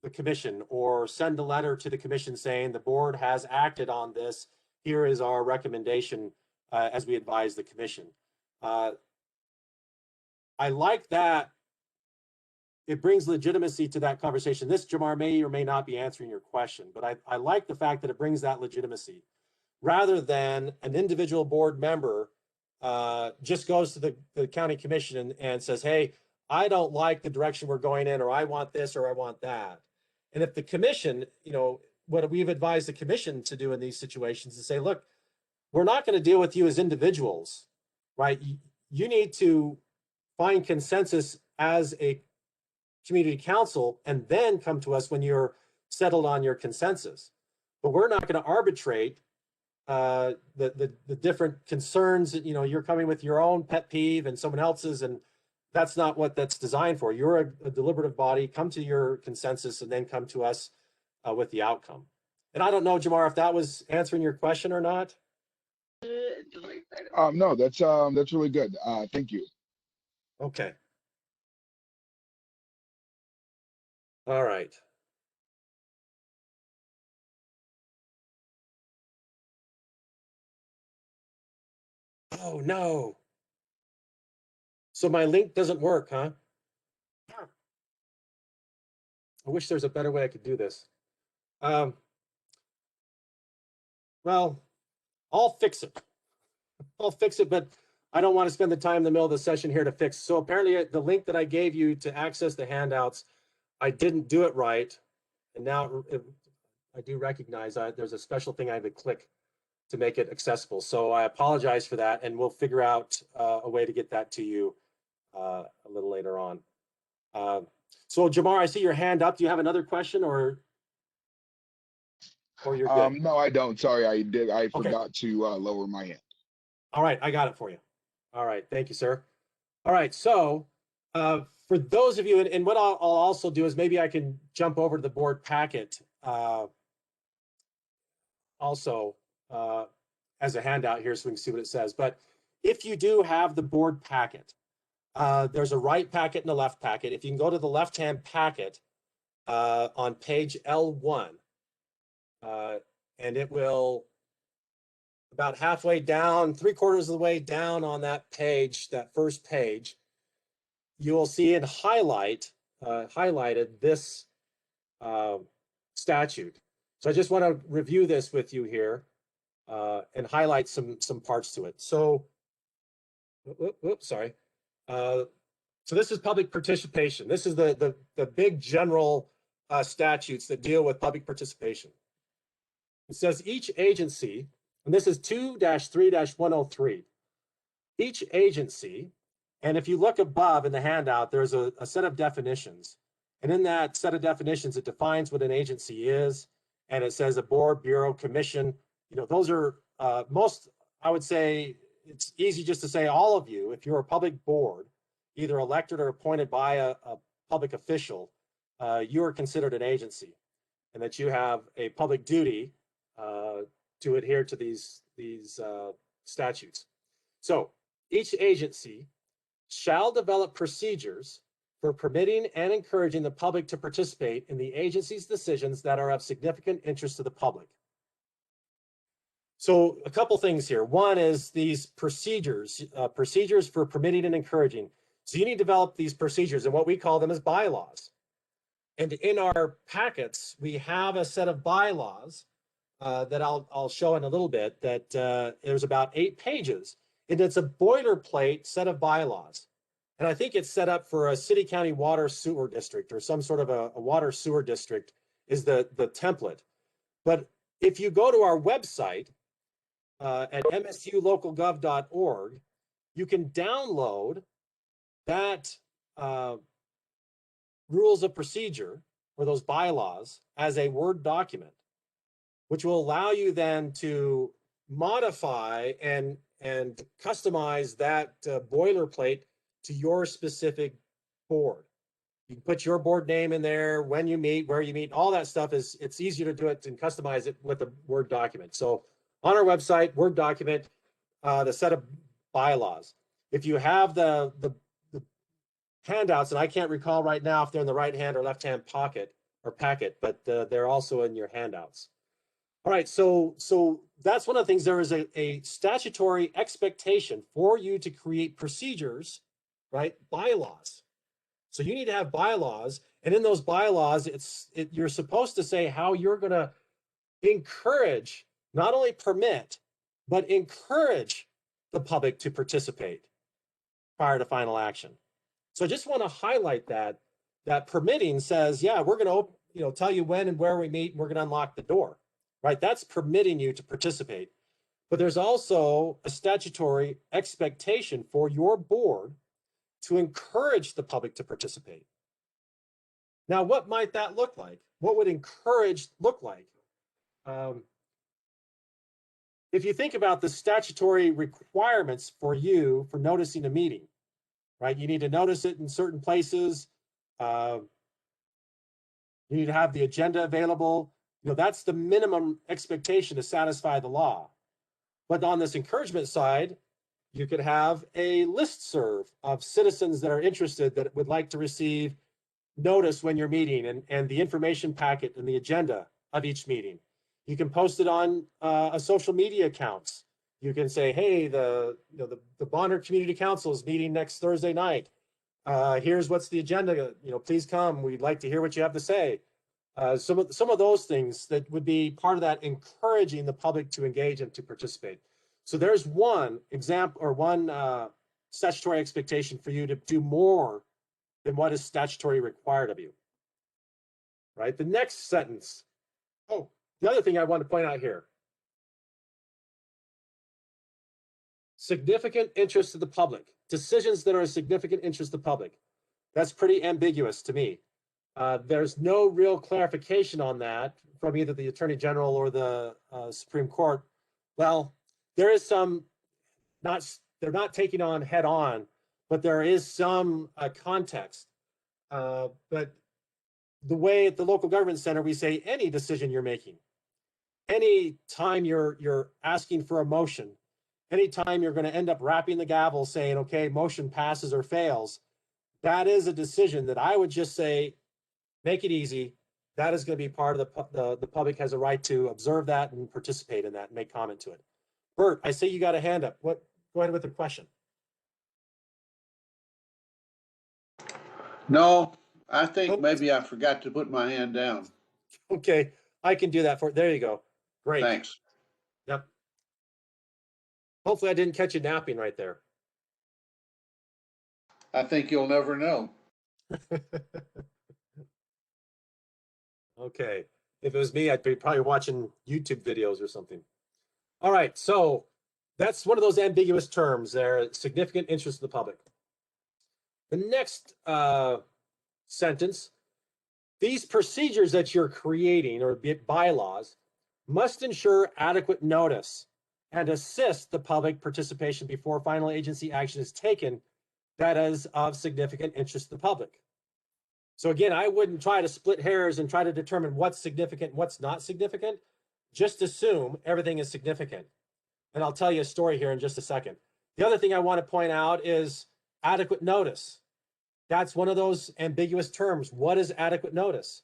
the commission or send a letter to the commission saying the board has acted on this. Here is our recommendation as we advise the commission. I like that. It brings legitimacy to that conversation. This, Jamar, may or may not be answering your question, but I like the fact that it brings that legitimacy rather than an individual board member just goes to the county commission and says, hey, I don't like the direction we're going in, or I want this, or I want that. And if the commission, what we've advised the commission to do in these situations is say, look, we're not going to deal with you as individuals, right? You need to find consensus as a community council and then come to us when you're settled on your consensus. But we're not going to arbitrate the different concerns. You're coming with your own pet peeve and someone else's, and that's not what that's designed for. You're a deliberative body. Come to your consensus and then come to us with the outcome. And I don't know, Jamar, if that was answering your question or not.
No, that's really good. Thank you.
Okay. All right. Oh, no. So my link doesn't work, huh? I wish there's a better way I could do this. Well, I'll fix it. I'll fix it, but I don't want to spend the time in the middle of the session here to fix. So apparently the link that I gave you to access the handouts, I didn't do it right. And now I do recognize there's a special thing I have to click to make it accessible. So I apologize for that, and we'll figure out a way to get that to you a little later on. So Jamar, I see your hand up. Do you have another question, or you're good?
No, I don't. Sorry, I
Okay.
forgot to lower my hand.
All right, I got it for you. All right, thank you, sir. All right, so for those of you, and what I'll also do is maybe I can jump over to the board packet also as a handout here so we can see what it says. But if you do have the board packet, there's a right packet and a left packet. If you can go to the left-hand packet on page L1, and it will about halfway down, 3/4 of the way down on that page, that first page, you will see in highlighted this statute. So I just want to review this with you here and highlight some parts to it. So, sorry. So this is public participation. This is the big general statutes that deal with public participation. It says each agency, and this is 2-3-103. Each agency, and if you look above in the handout, there's a set of definitions. And in that set of definitions, it defines what an agency is. And it says a board, bureau, commission. You know, those are most, I would say, it's easy just to say all of you, if you're a public board, either elected or appointed by a public official, you are considered an agency, and that you have a public duty to adhere to these statutes. So each agency shall develop procedures for permitting and encouraging the public to participate in the agency's decisions that are of significant interest to the public. So a couple things here. One is these procedures for permitting and encouraging. So you need to develop these procedures, and what we call them as bylaws. And in our packets, we have a set of bylaws that I'll show in a little bit, that there's about 8 pages, and it's a boilerplate set of bylaws. And I think it's set up for a city, county, water, sewer district, or some sort of a water sewer district is the template. But if you go to our website at msulocalgov.org, you can download that rules of procedure, or those bylaws, as a Word document, which will allow you then to modify and customize that boilerplate to your specific board. You can put your board name in there, when you meet, where you meet, all that stuff it's easier to do it and customize it with a Word document. So on our website, Word document, the set of bylaws. If you have the handouts, and I can't recall right now if they're in the right hand or left hand pocket or packet, but they're also in your handouts. All right, so that's one of the things. There is a statutory expectation for you to create procedures, right? Bylaws. So you need to have bylaws, and in those bylaws, you're supposed to say how you're going to encourage, not only permit, but encourage the public to participate prior to final action. So I just want to highlight that permitting says, yeah, we're going to tell you when and where we meet, and we're going to unlock the door, right? That's permitting you to participate. But there's also a statutory expectation for your board to encourage the public to participate. Now, what might that look like? What would encourage look like? If you think about the statutory requirements for you for noticing a meeting, right? You need to notice it in certain places. You need to have the agenda available. That's the minimum expectation to satisfy the law. But on this encouragement side, you could have a listserv of citizens that are interested, that would like to receive notice when you're meeting, and the information packet and the agenda of each meeting. You can post it on a social media accounts You can say, hey, the Bonner Community Council is meeting next Thursday night. Here's what's the agenda. Please come. We'd like to hear what you have to say. Some of those things that would be part of that, encouraging the public to engage and to participate. So there's one example, or one statutory expectation for you to do more than what is statutory required of you. Right? The next sentence. Oh, the other thing I want to point out here. Significant interest to the public. Decisions that are a significant interest to the public. That's pretty ambiguous to me. There's no real clarification on that from either the Attorney General or the Supreme Court. Well, there is some, they're not taking on head on, but there is some context. But the way at the local government center, we say any decision you're making, any time you're asking for a motion, anytime you're going to end up rapping the gavel saying, okay, motion passes or fails, that is a decision that I would just say, make it easy. That is going to be part of the public has a right to observe that and participate in that and make comment to it. Bert, I say you got a hand up. Go ahead with the question.
No, I think maybe I forgot to put my hand down.
Okay, I can do that for, there you go. Great.
Thanks.
Yep. Hopefully I didn't catch you napping right there.
I think you'll never know.
Okay, if it was me, I'd be probably watching YouTube videos or something. All right, so that's one of those ambiguous terms there, significant interest of the public. The next sentence, these procedures that you're creating or bylaws must ensure adequate notice and assist the public participation before final agency action is taken that is of significant interest to the public. So again, I wouldn't try to split hairs and try to determine what's significant and what's not significant. Just assume everything is significant. And I'll tell you a story here in just a second. The other thing I want to point out is adequate notice. That's one of those ambiguous terms. What is adequate notice?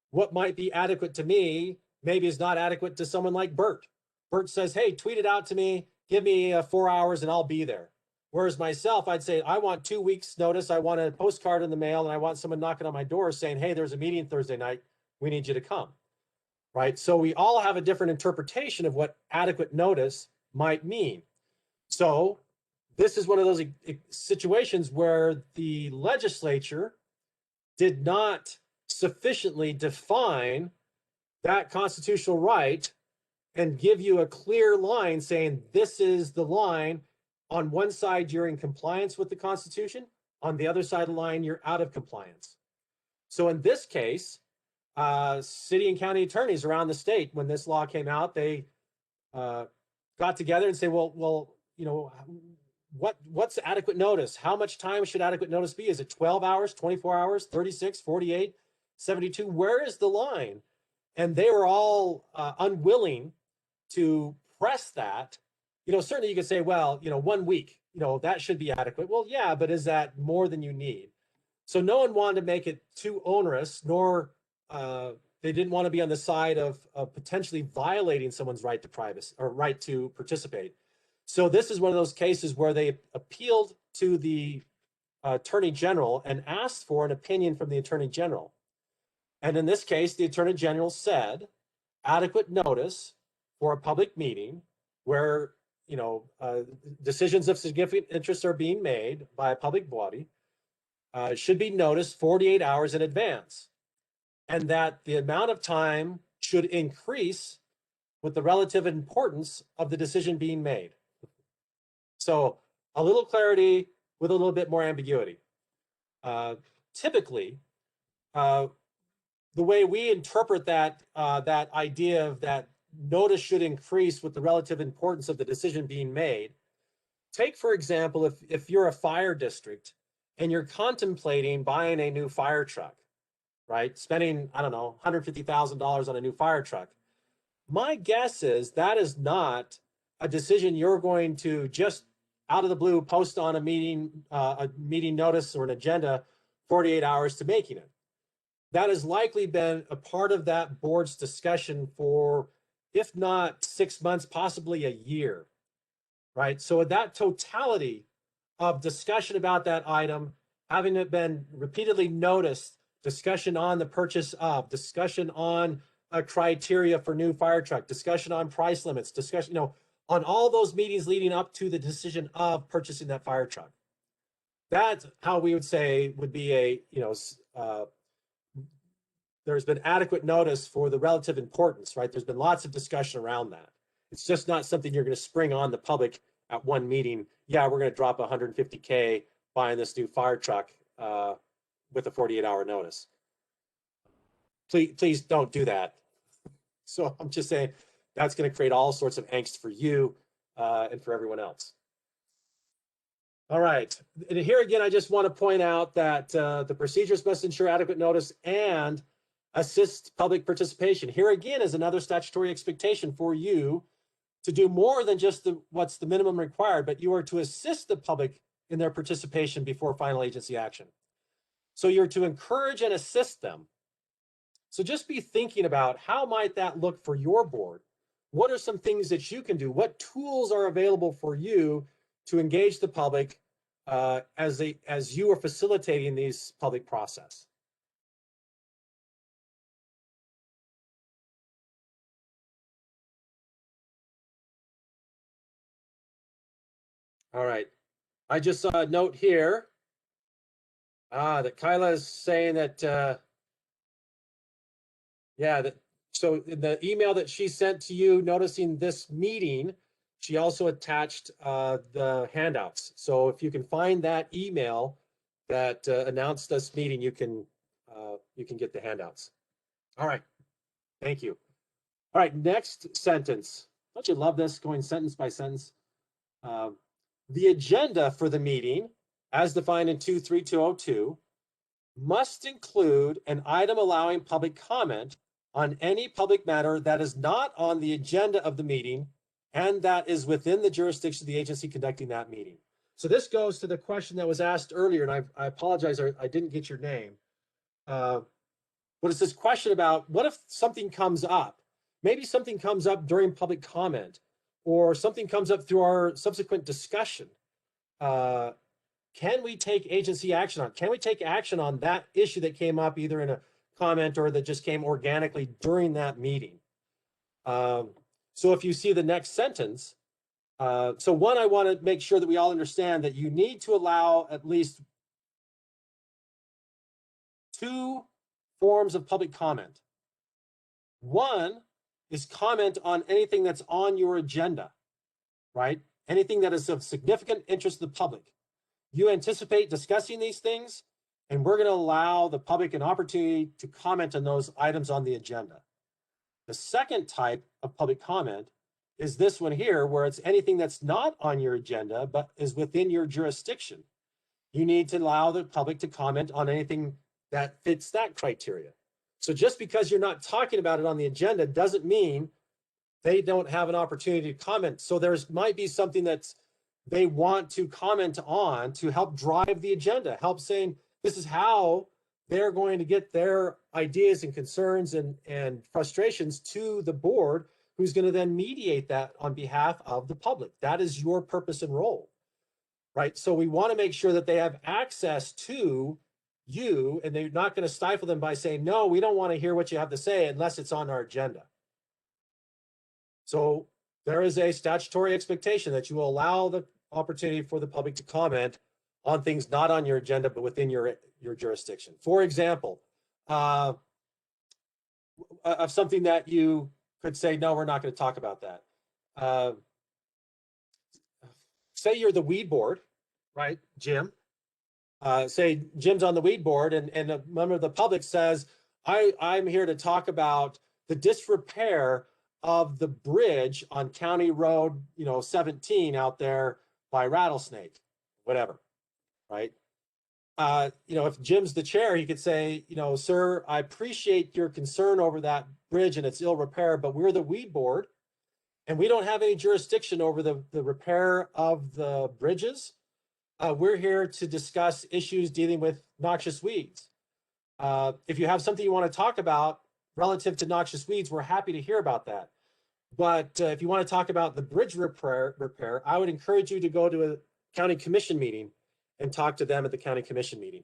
What might be adequate to me maybe is not adequate to someone like Bert. Bert says, hey, tweet it out to me, give me 4 hours and I'll be there. Whereas myself, I'd say, I want 2 weeks notice. I want a postcard in the mail and I want someone knocking on my door saying, hey, there's a meeting Thursday night. We need you to come, right? So we all have a different interpretation of what adequate notice might mean. So this is one of those situations where the legislature did not sufficiently define that constitutional right and give you a clear line saying this is the line. On one side, you're in compliance with the Constitution. On the other side of the line, you're out of compliance. So in this case, city and county attorneys around the state, when this law came out, they got together and say, well, you know, what's adequate notice? How much time should adequate notice be? Is it 12 hours, 24 hours, 36, 48, 72? Where is the line? And they were all unwilling to press that. You know, certainly you could say, well, you know, 1 week, you know, that should be adequate. Well, yeah, but is that more than you need? So no one wanted to make it too onerous, nor they didn't want to be on the side of potentially violating someone's right to privacy or right to participate. So this is one of those cases where they appealed to the Attorney General and asked for an opinion from the Attorney General. And in this case, the Attorney General said adequate notice for a public meeting where, you know, decisions of significant interest are being made by a public body should be noticed 48 hours in advance, and that the amount of time should increase with the relative importance of the decision being made. So a little clarity with a little bit more ambiguity. Typically, the way we interpret that that idea of that notice should increase with the relative importance of the decision being made. Take, for example, if you're a fire district and you're contemplating buying a new fire truck, right? Spending, I don't know, $150,000 on a new fire truck. My guess is that is not a decision you're going to just out of the blue post on a meeting notice or an agenda 48 hours to making it. That has likely been a part of that board's discussion for, if not 6 months, possibly a year. right? So that totality of discussion about that item, having it been repeatedly noticed, discussion on the purchase of, discussion on a criteria for new fire truck, discussion on price limits, discussion, on all those meetings leading up to the decision of purchasing that fire truck. That's how we would say would be there's been adequate notice for the relative importance, right? There's been lots of discussion around that. It's just not something you're going to spring on the public at one meeting. Yeah, we're going to drop $150K buying this new fire truck with a 48-hour notice. Please don't do that. So I'm just saying that's going to create all sorts of angst for you and for everyone else. All right. And here again, I just want to point out that the procedures must ensure adequate notice and assist public participation. Here again is another statutory expectation for you to do more than just what's the minimum required, but you are to assist the public in their participation before final agency action. So you're to encourage and assist them. So just be thinking about how might that look for your board? What are some things that you can do? What tools are available for you to engage the public as you are facilitating these public process? All right. I just saw a note here that Kyla is saying that, so in the email that she sent to you noticing this meeting, she also attached the handouts. So if you can find that email that announced this meeting, you can get the handouts. All right. Thank you. All right. Next sentence. Don't you love this, going sentence by sentence? The agenda for the meeting, as defined in 23202, must include an item allowing public comment on any public matter that is not on the agenda of the meeting and that is within the jurisdiction of the agency conducting that meeting. So this goes to the question that was asked earlier, and I apologize, I didn't get your name. But it's this question about what if something comes up? Maybe something comes up during public comment, or something comes up through our subsequent discussion. Can we take agency action on? Can we take action on that issue that came up either in a comment or that just came organically during that meeting? So if you see the next sentence, so one, I want to make sure that we all understand that you need to allow at least 2 forms of public comment. One is comment on anything that's on your agenda, right? Anything that is of significant interest to the public. You anticipate discussing these things, and we're going to allow the public an opportunity to comment on those items on the agenda. The second type of public comment is this one here, where it's anything that's not on your agenda, but is within your jurisdiction. You need to allow the public to comment on anything that fits that criteria. So just because you're not talking about it on the agenda doesn't mean they don't have an opportunity to comment. So there's might be something that's they want to comment on to help drive the agenda, help saying this is how they're going to get their ideas and concerns and frustrations to the board, who's going to then mediate that on behalf of the public. That is your purpose and role, right? So we want to make sure that they have access to you, and they're not going to stifle them by saying, no, we don't want to hear what you have to say unless it's on our agenda. So there is a statutory expectation that you will allow the opportunity for the public to comment on things not on your agenda, but within your jurisdiction. For example, of something that you could say, no, we're not going to talk about that. Say you're the weed board, right, Jim? Say Jim's on the weed board and a member of the public says, I'm here to talk about the disrepair of the bridge on County Road, 17 out there by Rattlesnake, whatever, right? If Jim's the chair, he could say, sir, I appreciate your concern over that bridge and its ill repair, but we're the weed board and we don't have any jurisdiction over the repair of the bridges. We're here to discuss issues dealing with noxious weeds. If you have something you want to talk about relative to noxious weeds, we're happy to hear about that. But if you want to talk about the bridge repair, I would encourage you to go to a county commission meeting and talk to them at the county commission meeting.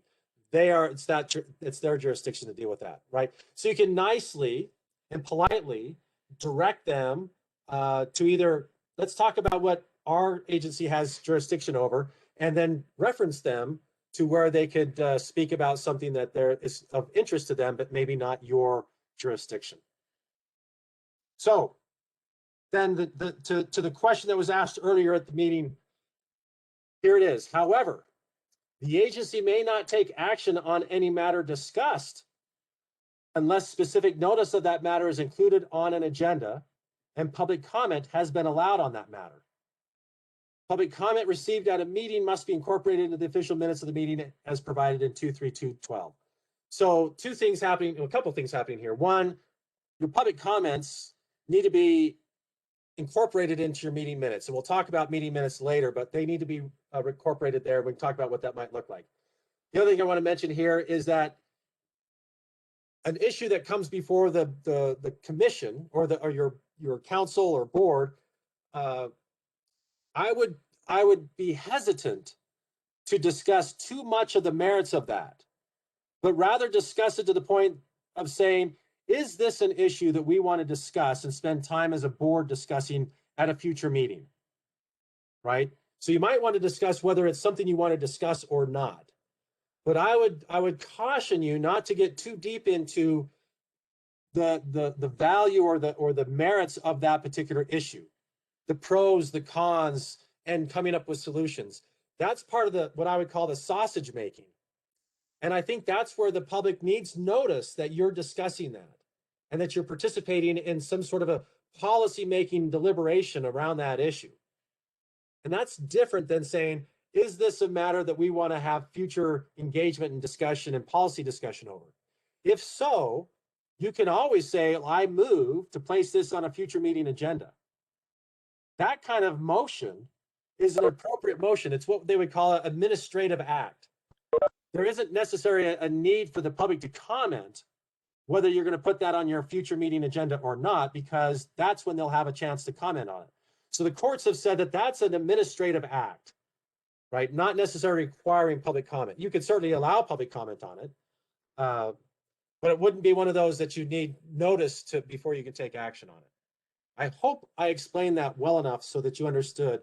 It's their jurisdiction to deal with that, right? So you can nicely and politely direct them to either, let's talk about what our agency has jurisdiction over, and then reference them to where they could speak about something that is of interest to them, but maybe not your jurisdiction. So then to the question that was asked earlier at the meeting, here it is. However, the agency may not take action on any matter discussed unless specific notice of that matter is included on an agenda and public comment has been allowed on that matter. Public comment received at a meeting must be incorporated into the official minutes of the meeting as provided in 23212. So a couple things happening here. One, your public comments need to be incorporated into your meeting minutes. And we'll talk about meeting minutes later, but they need to be incorporated there. We can talk about what that might look like. The other thing I want to mention here is that an issue that comes before the commission or your council or board, I would be hesitant to discuss too much of the merits of that, but rather discuss it to the point of saying, is this an issue that we want to discuss and spend time as a board discussing at a future meeting, right? So you might want to discuss whether it's something you want to discuss or not. But I would caution you not to get too deep into the value or the merits of that particular issue, the pros, the cons, and coming up with solutions. That's part of what I would call the sausage making. And I think that's where the public needs notice that you're discussing that and that you're participating in some sort of a policy-making deliberation around that issue. And that's different than saying, is this a matter that we want to have future engagement and discussion and policy discussion over? If so, you can always say, I move to place this on a future meeting agenda. That kind of motion is an appropriate motion. It's what they would call an administrative act. There isn't necessarily a need for the public to comment whether you're going to put that on your future meeting agenda or not, because that's when they'll have a chance to comment on it. So the courts have said that that's an administrative act, right? Not necessarily requiring public comment. You could certainly allow public comment on it, but it wouldn't be one of those that you need notice to before you can take action on it. I hope I explained that well enough so that you understood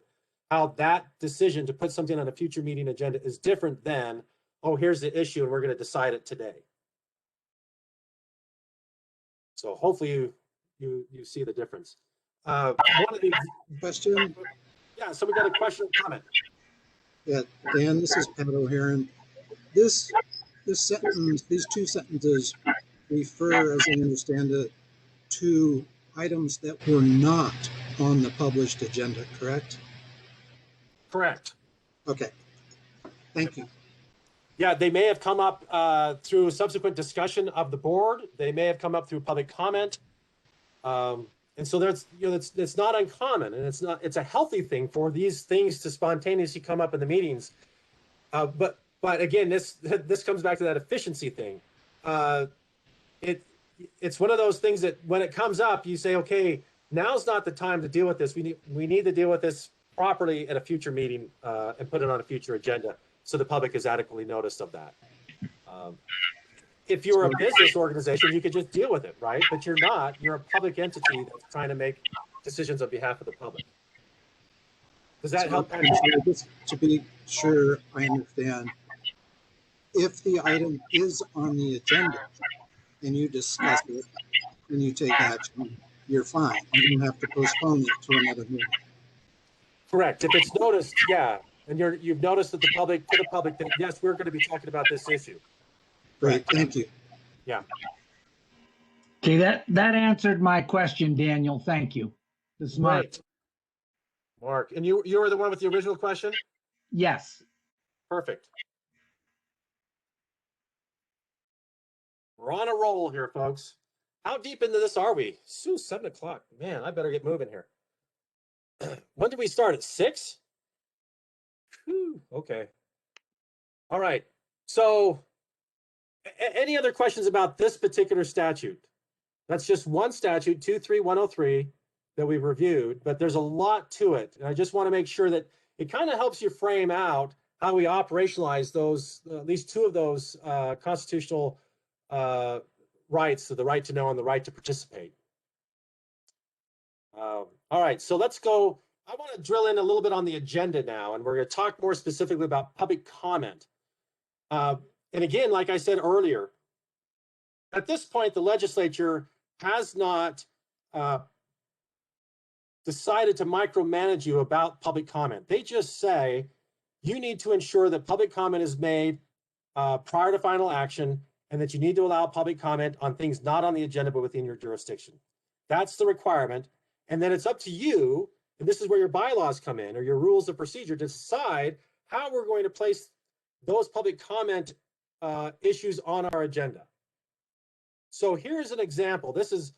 how that decision to put something on a future meeting agenda is different than, oh, here's the issue and we're going to decide it today. So hopefully you see the difference. One of the
Question?
Yeah, so we got a question or comment.
Yeah, Dan, this is Pat O'Haron. This sentence, these two sentences refer, as I understand it, to items that were not on the published agenda, correct?
Correct.
Okay, thank you.
Yeah, they may have come up through subsequent discussion of the board. They may have come up through public comment. And so it's not uncommon, and it's a healthy thing for these things to spontaneously come up in the meetings. But again, this comes back to that efficiency thing. It's one of those things that when it comes up, you say, okay, now's not the time to deal with this. We need to deal with this properly at a future meeting and put it on a future agenda so the public is adequately noticed of that. If you're a business organization, you could just deal with it, right? But you're not. You're a public entity that's trying to make decisions on behalf of the public. Does that help?
Just to be sure I understand, if the item is on the agenda and you discuss it and you take action, you're fine. You don't have to postpone it to another meeting.
Correct. If it's noticed, yeah, and you've noticed that the public that yes, we're going to be talking about this issue.
Great, thank you.
Yeah.
Okay, that answered my question, Daniel. Thank you. This is Mark.
Right. Mark, and you were the one with the original question?
Yes.
Perfect. We're on a roll here, folks. How deep into this are we? 7 o'clock. Man, I better get moving here. When did we start? At 6? Whew, okay. All right. So any other questions about this particular statute? That's just one statute, 23103, that we've reviewed, but there's a lot to it. And I just want to make sure that it kind of helps you frame out how we operationalize those, at least two of those constitutional rights, so the right to know and the right to participate. All right, so let's go. I want to drill in a little bit on the agenda now, and we're going to talk more specifically about public comment. And again, like I said earlier, at this point, the legislature has not decided to micromanage you about public comment. They just say, you need to ensure that public comment is made prior to final action, and that you need to allow public comment on things not on the agenda but within your jurisdiction. That's the requirement. And then it's up to you, and this is where your bylaws come in, or your rules of procedure, to decide how we're going to place those public comment issues on our agenda. So here's an example. This is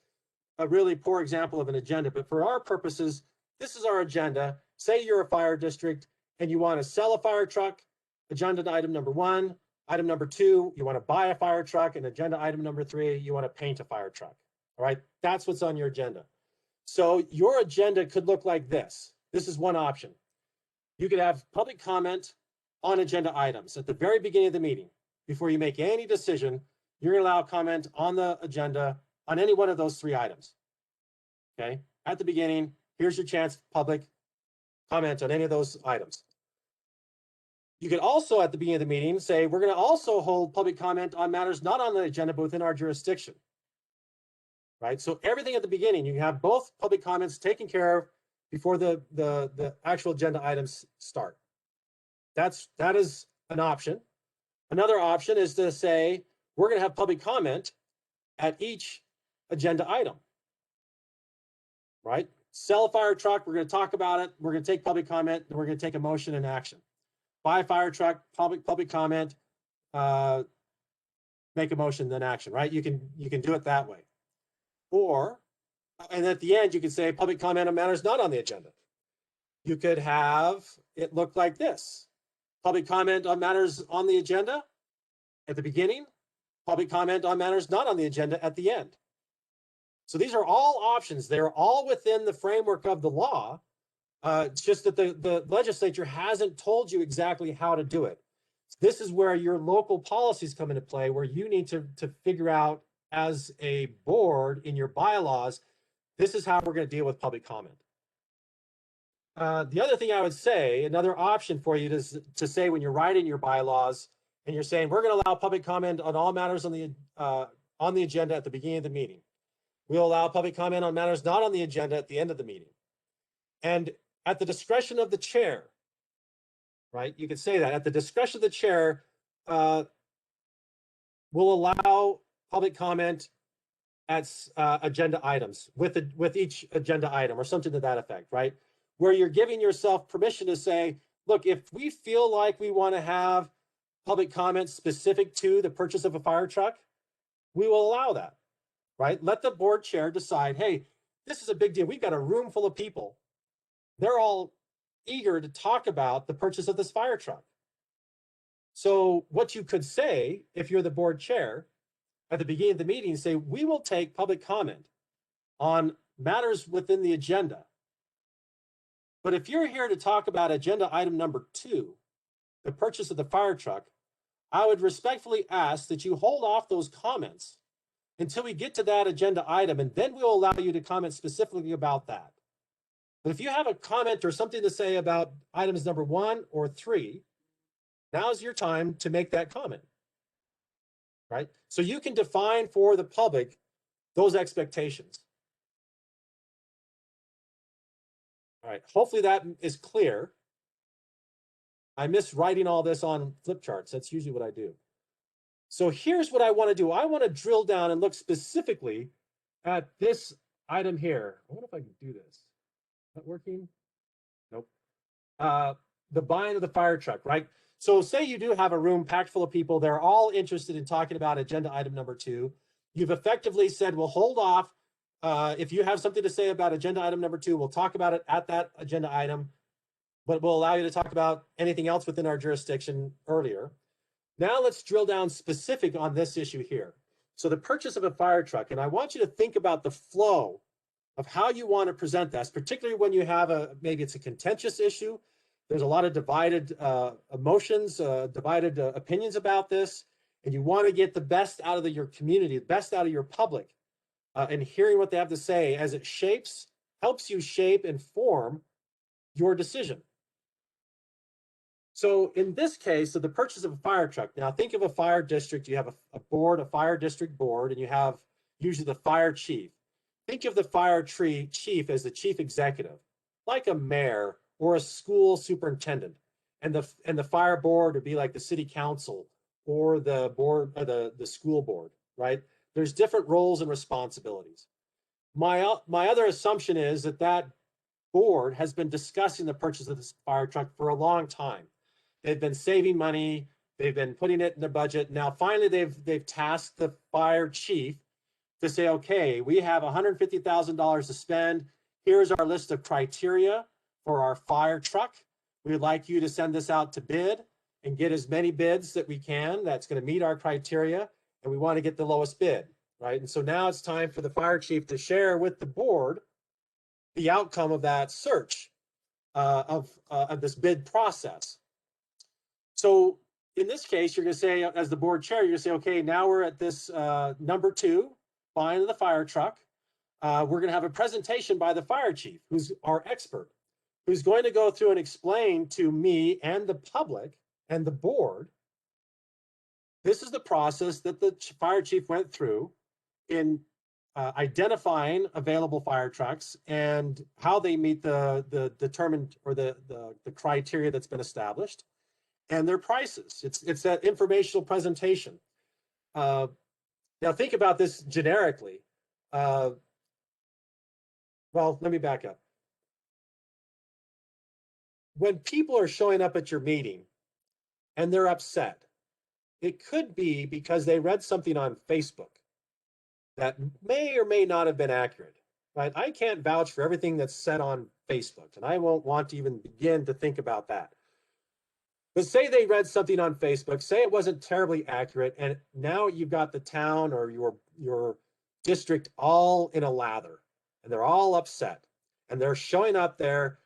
a really poor example of an agenda, but for our purposes, this is our agenda. Say you're a fire district and you want to sell a fire truck, agenda item number 1. Item number 2, you want to buy a fire truck, and agenda item number 3, you want to paint a fire truck. All right, that's what's on your agenda. So your agenda could look like this. This is one option. You could have public comment on agenda items at the very beginning of the meeting. Before you make any decision, you're going to allow comment on the agenda on any one of those 3 items. Okay, at the beginning, here's your chance for public comment on any of those items. You could also, at the beginning of the meeting, say, we're going to also hold public comment on matters not on the agenda, but within our jurisdiction. Right? So everything at the beginning, you have both public comments taken care of before the actual agenda items start. That is an option. Another option is to say, we're going to have public comment at each agenda item. Right? Sell a fire truck, we're going to talk about it, we're going to take public comment, and we're going to take a motion and action. Buy a fire truck, public comment, make a motion, then action, right? You can do it that way. Or, and at the end, you can say public comment on matters not on the agenda. You could have it look like this. Public comment on matters on the agenda at the beginning, public comment on matters not on the agenda at the end. So these are all options. They're all within the framework of the law. It's just that the legislature hasn't told you exactly how to do it. This is where your local policies come into play, where you need to figure out as a board in your bylaws, this is how we're going to deal with public comment. The other thing I would say, another option for you is to say when you're writing your bylaws and you're saying, we're going to allow public comment on all matters on the agenda at the beginning of the meeting. We'll allow public comment on matters not on the agenda at the end of the meeting. And at the discretion of the chair, right? You could say that at the discretion of the chair, we'll allow public comment at agenda items with each agenda item or something to that effect, right? Where you're giving yourself permission to say, look, if we feel like we want to have public comment specific to the purchase of a fire truck, we will allow that, right? Let the board chair decide, hey, this is a big deal. We've got a room full of people. They're all eager to talk about the purchase of this fire truck. So what you could say, if you're the board chair, at the beginning of the meeting, say, we will take public comment on matters within the agenda. But if you're here to talk about agenda item number 2, the purchase of the fire truck, I would respectfully ask that you hold off those comments until we get to that agenda item, and then we'll allow you to comment specifically about that. But if you have a comment or something to say about items number 1 or 3, now's your time to make that comment, right? So you can define for the public those expectations. All right, hopefully that is clear. I miss writing all this on flip charts. That's usually what I do. So here's what I want to do. I want to drill down and look specifically at this item here. I wonder if I can do this. Is that working? Nope. The buying of the fire truck, right? So say you do have a room packed full of people. They're all interested in talking about agenda item number 2. You've effectively said, well, hold off. If you have something to say about agenda item number 2, we'll talk about it at that agenda item, but we'll allow you to talk about anything else within our jurisdiction earlier. Now let's drill down specific on this issue here. So the purchase of a fire truck, and I want you to think about the flow of how you want to present this, particularly when you have maybe it's a contentious issue. There's a lot of divided emotions, divided opinions about this, and you want to get the best out of your community, the best out of your public, and hearing what they have to say as it helps you shape and form your decision. So in this case, of the purchase of a fire truck, now think of a fire district. You have a board, a fire district board, and you have usually the fire chief. Think of the fire chief as the chief executive, like a mayor or a school superintendent. And the fire board would be like the city council or the board or the school board, right? There's different roles and responsibilities. My other assumption is that board has been discussing the purchase of this fire truck for a long time. They've been saving money. They've been putting it in their budget. Now, finally, they've tasked the fire chief to say, okay, we have $150,000 to spend. Here's our list of criteria for our fire truck. We would like you to send this out to bid and get as many bids that we can that's going to meet our criteria. And we want to get the lowest bid, right? And so now it's time for the fire chief to share with the board the outcome of that search of this bid process. So in this case, you're going to say, as the board chair, you're going to say, okay, now we're at this number 2, buying the fire truck. We're going to have a presentation by the fire chief, who's our expert, who's going to go through and explain to me and the public and the board, this is the process that the fire chief went through in identifying available fire trucks and how they meet the determined or the criteria that's been established, and their prices. It's that informational presentation. Now think about this generically. Well, let me back up. When people are showing up at your meeting and they're upset, it could be because they read something on Facebook that may or may not have been accurate, right? I can't vouch for everything that's said on Facebook, and I won't want to even begin to think about that. But say they read something on Facebook, say it wasn't terribly accurate, and now you've got the town or your district all in a lather, and they're all upset, and they're showing up there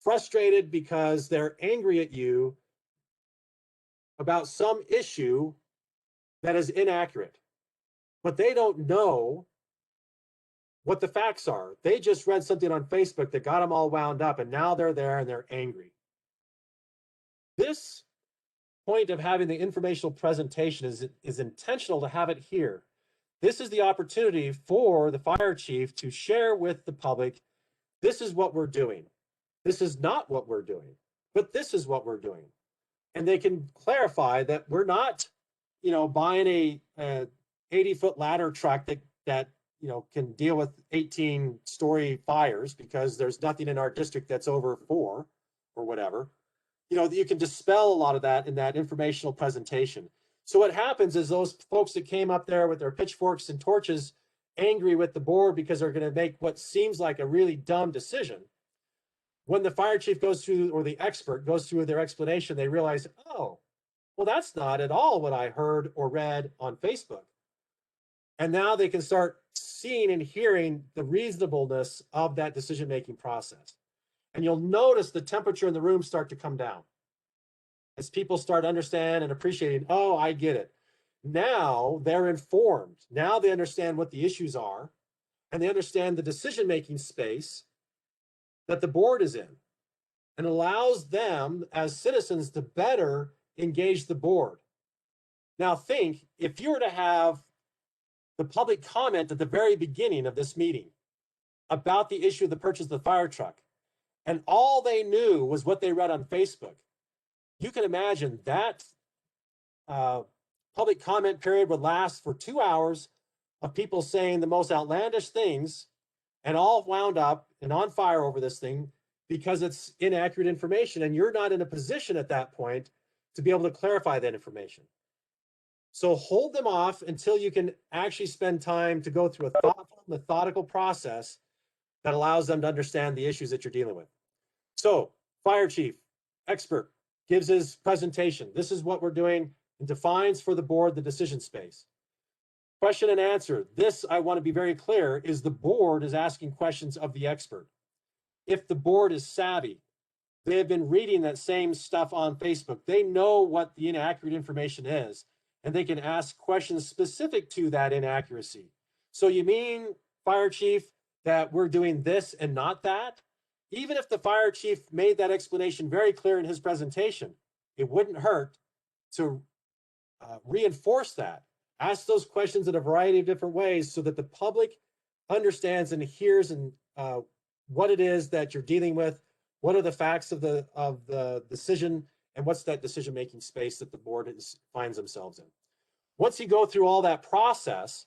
frustrated because they're angry at you about some issue that is inaccurate. But they don't know what the facts are. They just read something on Facebook that got them all wound up, and now they're there and they're angry. This point of having the informational presentation is intentional to have it here. This is the opportunity for the fire chief to share with the public, this is what we're doing. This is not what we're doing, but this is what we're doing. And they can clarify that we're not, buying a 80-foot ladder truck that can deal with 18-story fires because there's nothing in our district that's over 4 or whatever. You can dispel a lot of that in that informational presentation. So what happens is those folks that came up there with their pitchforks and torches, angry with the board because they're going to make what seems like a really dumb decision, when the fire chief goes through, or the expert goes through their explanation, they realize, oh, well, that's not at all what I heard or read on Facebook. And now they can start seeing and hearing the reasonableness of that decision-making process. And you'll notice the temperature in the room start to come down as people start understanding and appreciating, oh, I get it. Now they're informed. Now they understand what the issues are, and they understand the decision-making space that the board is in, and allows them as citizens to better engage the board. Now think, if you were to have the public comment at the very beginning of this meeting about the issue of the purchase of the fire truck, and all they knew was what they read on Facebook, you can imagine that public comment period would last for 2 hours of people saying the most outlandish things and all wound up and on fire over this thing because it's inaccurate information, and you're not in a position at that point to be able to clarify that information. So hold them off until you can actually spend time to go through a thoughtful, methodical process that allows them to understand the issues that you're dealing with. So fire chief, expert, gives his presentation. This is what we're doing, and defines for the board the decision space. Question and answer. This, I want to be very clear, is the board is asking questions of the expert. If the board is savvy, they have been reading that same stuff on Facebook. They know what the inaccurate information is, and they can ask questions specific to that inaccuracy. So you mean, fire chief, that we're doing this and not that? Even if the fire chief made that explanation very clear in his presentation, it wouldn't hurt to reinforce that. Ask those questions in a variety of different ways so that the public understands and hears and what it is that you're dealing with. What are the facts of the decision, and what's that decision-making space that the board finds themselves in? Once you go through all that process,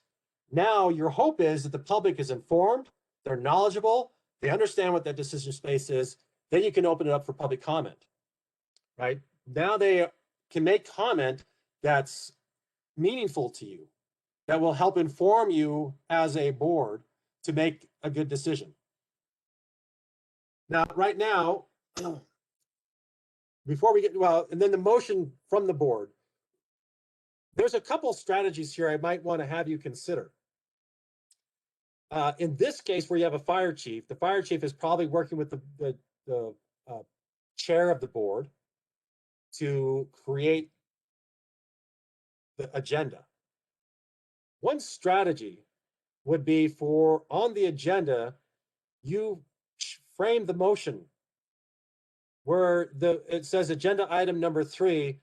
now your hope is that the public is informed, they're knowledgeable, they understand what that decision space is, then you can open it up for public comment, right? Now they can make comment that's meaningful to you, that will help inform you as a board to make a good decision. Now, right now, before we get, well, and then the motion from the board, there's a couple strategies here I might want to have you consider. In this case, where you have a fire chief, the fire chief is probably working with the chair of the board to create the agenda. One strategy would be for, on the agenda, you frame the motion where it says agenda item number 3,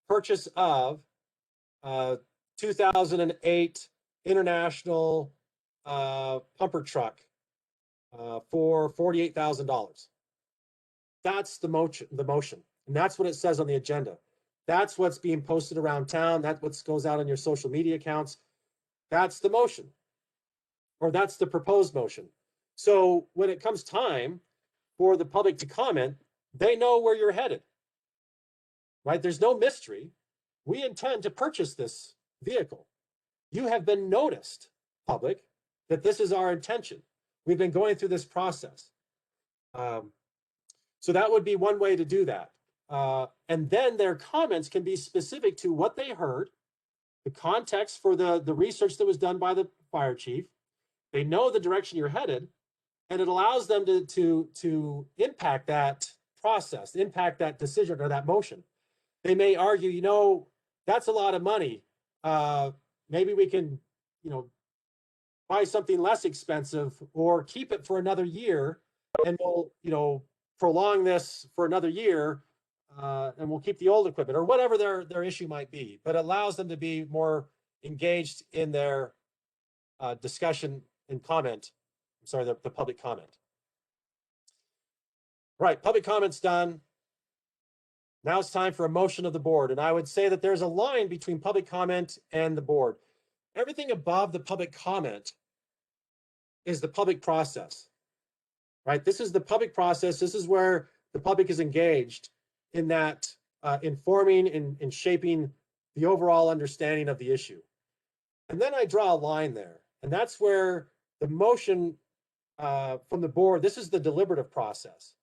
purchase of 2008 International pumper truck for $48,000. That's the motion, and that's what it says on the agenda. That's what's being posted around town. That's what goes out on your social media accounts. That's the motion, or that's the proposed motion. So when it comes time for the public to comment, they know where you're headed, right? There's no mystery. We intend to purchase this vehicle. You have been noticed, public, that this is our intention. We've been going through this process. So that would be one way to do that. And then their comments can be specific to what they heard, the context for the research that was done by the fire chief. They know the direction you're headed, and it allows them to impact that process, impact that decision or that motion. They may argue, you know, that's a lot of money. Maybe we can, you know, buy something less expensive or keep it for another year, and we'll, you know, prolong this for another year, and we'll keep the old equipment, or whatever their issue might be. But it allows them to be more engaged in their discussion and comment. I'm sorry, the public comment. Right, public comment's done. Now it's time for a motion of the board. And I would say that there's a line between public comment and the board. Everything above the public comment is the public process, right? This is the public process. This is where the public is engaged in that informing and shaping the overall understanding of the issue. And then I draw a line there. And that's where the motion from the board, this is the deliberative process.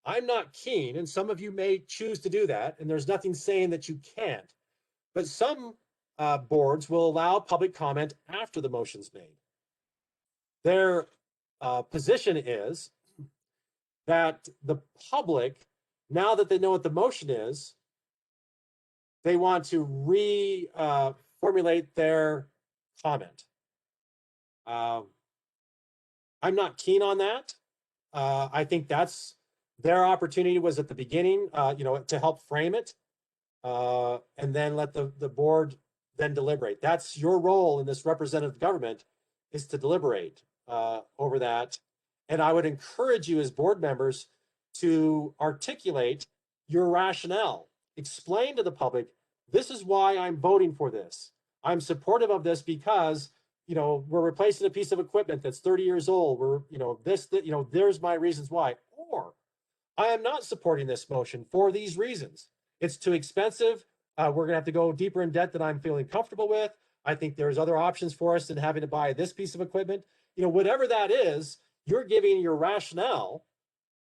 I'm not keen, and some of you may choose to do that, and there's nothing saying that you can't. But some boards will allow public comment after the motion's made. Their position is that the public, now that they know what the motion is, they want to reformulate their comment. I'm not keen on that. I think that's their opportunity was at the beginning, you know, to help frame it, and then let the board then deliberate. That's your role in this representative government, is to deliberate over that. And I would encourage you as board members to articulate your rationale. Explain to the public, this is why I'm voting for this. I'm supportive of this because, you know, we're replacing a piece of equipment that's 30 years old. We're, you know, you know, there's my reasons why. Or I am not supporting this motion for these reasons. It's too expensive. We're gonna have to go deeper in debt than I'm feeling comfortable with. I think there's other options for us than having to buy this piece of equipment. You know, whatever that is, you're giving your rationale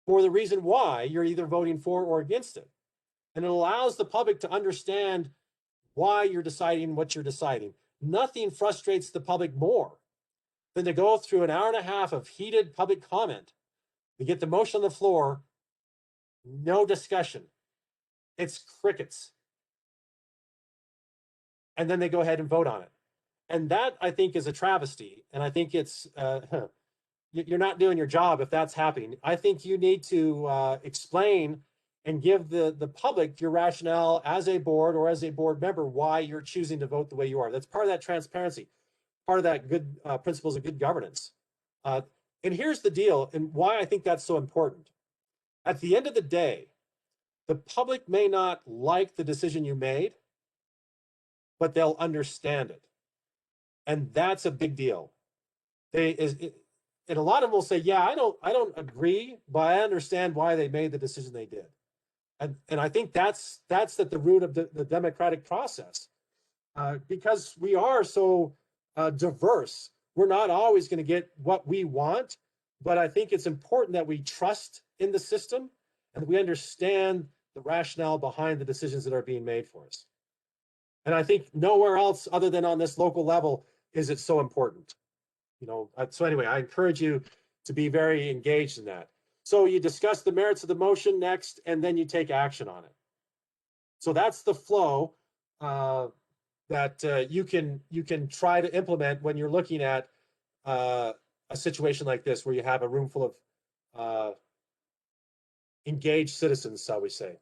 for the reason why you're either voting for or against it. And it allows the public to understand why you're deciding what you're deciding. nothing frustrates the public more than to go through an hour and a half of heated public comment. We get the motion on the floor, no discussion. It's crickets. And then they go ahead and vote on it. And that, I think, is a travesty. And I think it's, you're not doing your job if that's happening. I think you need to explain and give the public your rationale as a board or as a board member why you're choosing to vote the way you are. That's part of that transparency, part of that good principles of good governance. And here's the deal and why I think that's so important. At the end of the day, the public may not like the decision you made, but they'll understand it. And that's a big deal. And a lot of them will say, yeah, I don't agree, but I understand why they made the decision they did. And I think that's at the root of the democratic process. Because we are so diverse, we're not always going to get what we want, but I think it's important that we trust in the system and we understand the rationale behind the decisions that are being made for us. And I think nowhere else other than on this local level is it so important. You know, so anyway, I encourage you to be very engaged in that. So you discuss the merits of the motion next, and then you take action on it. So that's the flow that you can try to implement when you're looking at a situation like this, where you have a room full of engaged citizens, shall we say.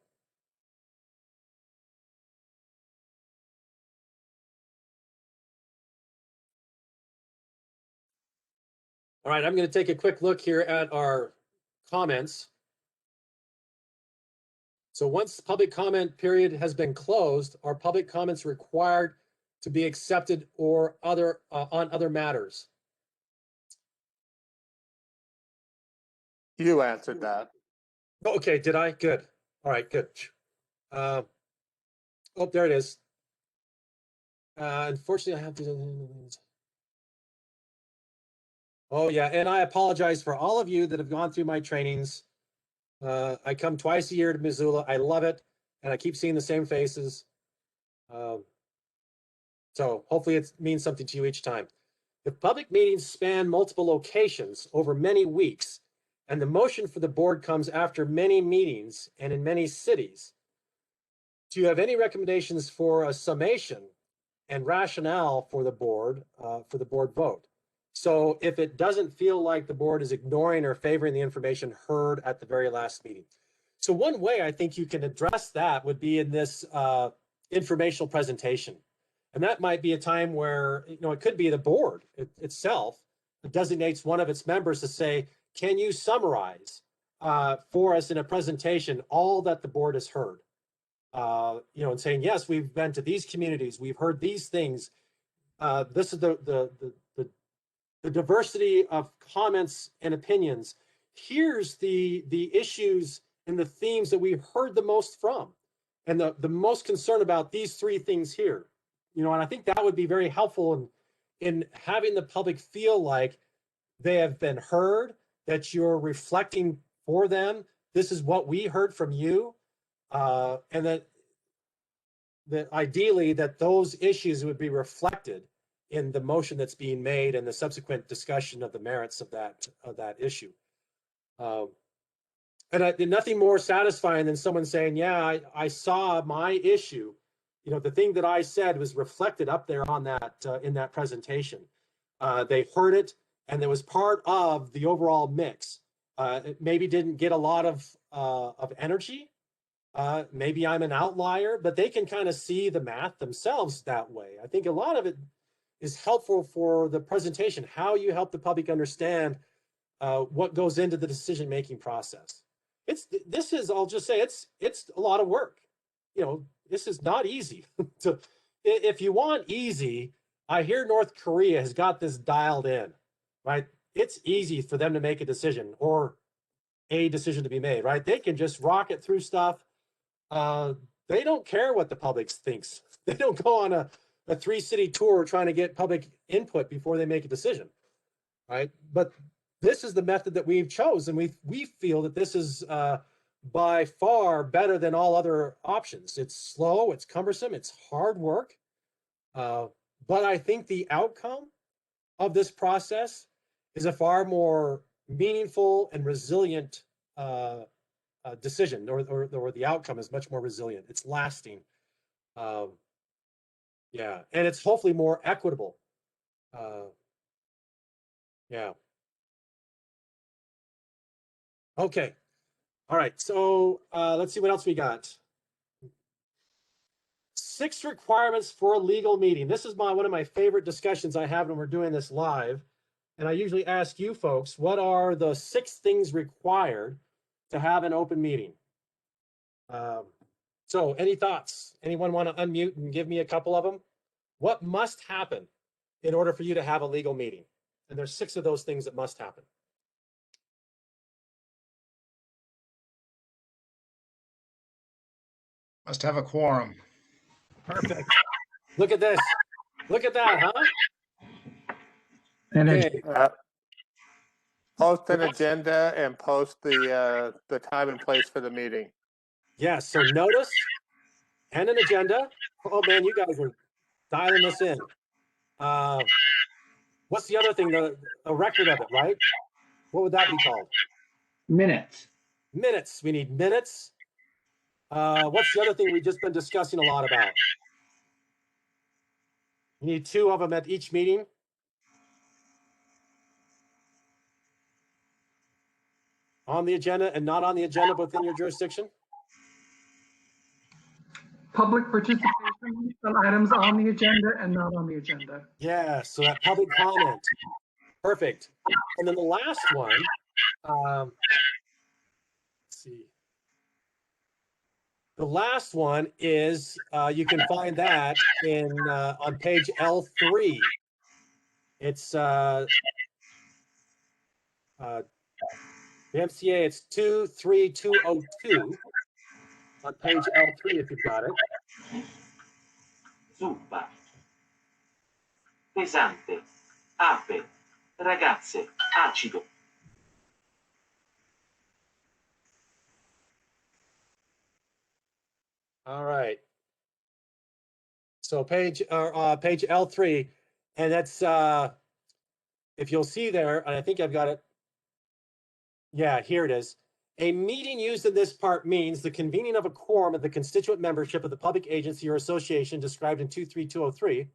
All right, I'm going to take a quick look here at our comments. So once the public comment period has been closed, are public comments required to be accepted or on other matters?
You answered that.
Okay, did I? Good. All right, good. Oh, there it is. Unfortunately, I have to. Oh yeah, and I apologize for all of you that have gone through my trainings. I come twice a year to Missoula. I love it, and I keep seeing the same faces. So hopefully it means something to you each time. If public meetings span multiple locations over many weeks, and the motion for the board comes after many meetings and in many cities, do you have any recommendations for a summation and rationale for the board vote? So if it doesn't feel like the board is ignoring or favoring the information heard at the very last meeting. So one way I think you can address that would be in this informational presentation. And that might be a time where, you know, it could be the board itself designates one of its members to say, can you summarize for us in a presentation all that the board has heard? You know, and saying, yes, we've been to these communities, we've heard these things. This is the diversity of comments and opinions. Here's the issues and the themes that we've heard the most from, and the most concern about these three things here. You know, and I think that would be very helpful in having the public feel like they have been heard, that you're reflecting for them. This is what we heard from you, and that ideally that those issues would be reflected in the motion that's being made and the subsequent discussion of the merits of that issue. And nothing more satisfying than someone saying, yeah, I saw my issue. You know, the thing that I said was reflected up there on that in that presentation. They heard it, and it was part of the overall mix. It maybe didn't get a lot of energy. Maybe I'm an outlier, but they can kind of see the math themselves that way. I think a lot of it is helpful for the presentation, how you help the public understand what goes into the decision-making process. I'll just say, it's a lot of work. You know, this is not easy. If you want easy, I hear North Korea has got this dialed in, right? It's easy for them to make a decision or a decision to be made, right? They can just rocket through stuff. They don't care what the public thinks. They don't go on a 3-city tour trying to get public input before they make a decision, right? But this is the method that we've chosen. We feel that this is by far better than all other options. It's slow, it's cumbersome, it's hard work, But I think the outcome of this process is a far more meaningful and resilient decision, or the outcome is much more resilient. It's lasting. Yeah, and it's hopefully more equitable. Yeah. Okay. All right. So let's see what else we got. 6 requirements for a legal meeting. This is one of my favorite discussions I have when we're doing this live. And I usually ask you folks, what are the 6 things required to have an open meeting? So any thoughts? Anyone want to unmute and give me a couple of them? What must happen in order for you to have a legal meeting? And there's 6 of those things that must happen.
Must have a quorum.
Perfect. Look at this. Look at that, huh?
And
Okay.
Post an agenda and post the time and place for the meeting.
Yes. So notice and an agenda. Oh man, you guys are dialing this in. What's the other thing? A record of it, right? What would that be called?
minutes.
Minutes. We need minutes. What's the other thing we've just been discussing a lot about? You need 2 of them at each meeting. On the agenda and not on the agenda within your jurisdiction.
Public participation on items on the agenda and not on the agenda.
Yeah, so that public comment. Perfect. And then the last one, let's see. The last one is, you can find that in on page L3. It's the MCA, it's 23202 on page L3 if you've got it.
Zuppa. Pesante. Ape. Ragazze. Acido.
All right. So page L3, and that's if you'll see there, and I think I've got it. Yeah, here it is. A meeting used in this part means the convening of a quorum of the constituent membership of the public agency or association described in 23203,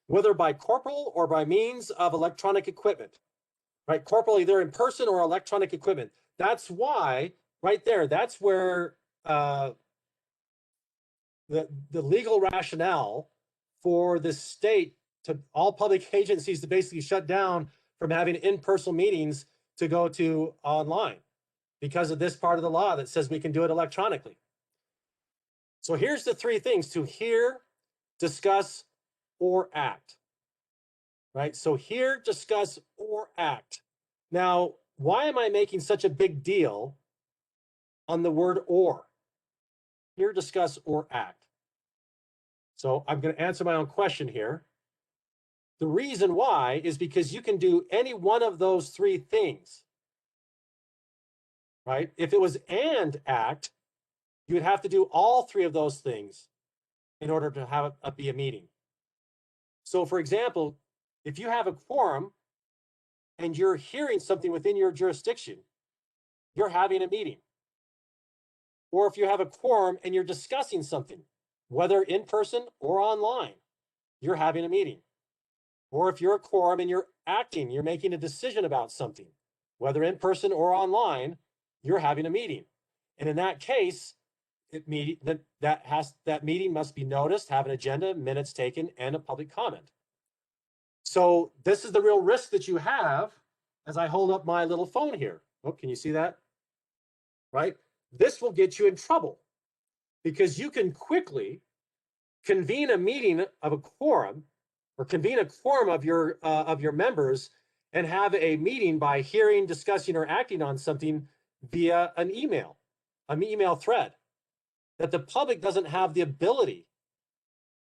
whether by corporal or by means of electronic equipment, right? Corporal, either in person or electronic equipment. That's why, right there, that's where the legal rationale for the state to all public agencies to basically shut down from having in-person meetings to go to online, because of this part of the law that says we can do it electronically. So here's the 3 things: to hear, discuss, or act, right? So hear, discuss, or act. Now, why am I making such a big deal on the word or? Hear, discuss, or act. So I'm going to answer my own question here. The reason why is because you can do any one of those 3 things. Right? If it was and act, you would have to do all 3 of those things in order to have it be a meeting. So for example, if you have a quorum and you're hearing something within your jurisdiction, you're having a meeting. Or if you have a quorum and you're discussing something, whether in person or online, you're having a meeting. Or if you're a quorum and you're acting, you're making a decision about something, whether in person or online, you're having a meeting. And in that case, that meeting must be noticed, have an agenda, minutes taken, and a public comment. So this is the real risk that you have as I hold up my little phone here. Oh, can you see that? Right? This will get you in trouble because you can quickly convene a meeting of a quorum or convene a quorum of your members and have a meeting by hearing, discussing, or acting on something via an email thread that the public doesn't have the ability.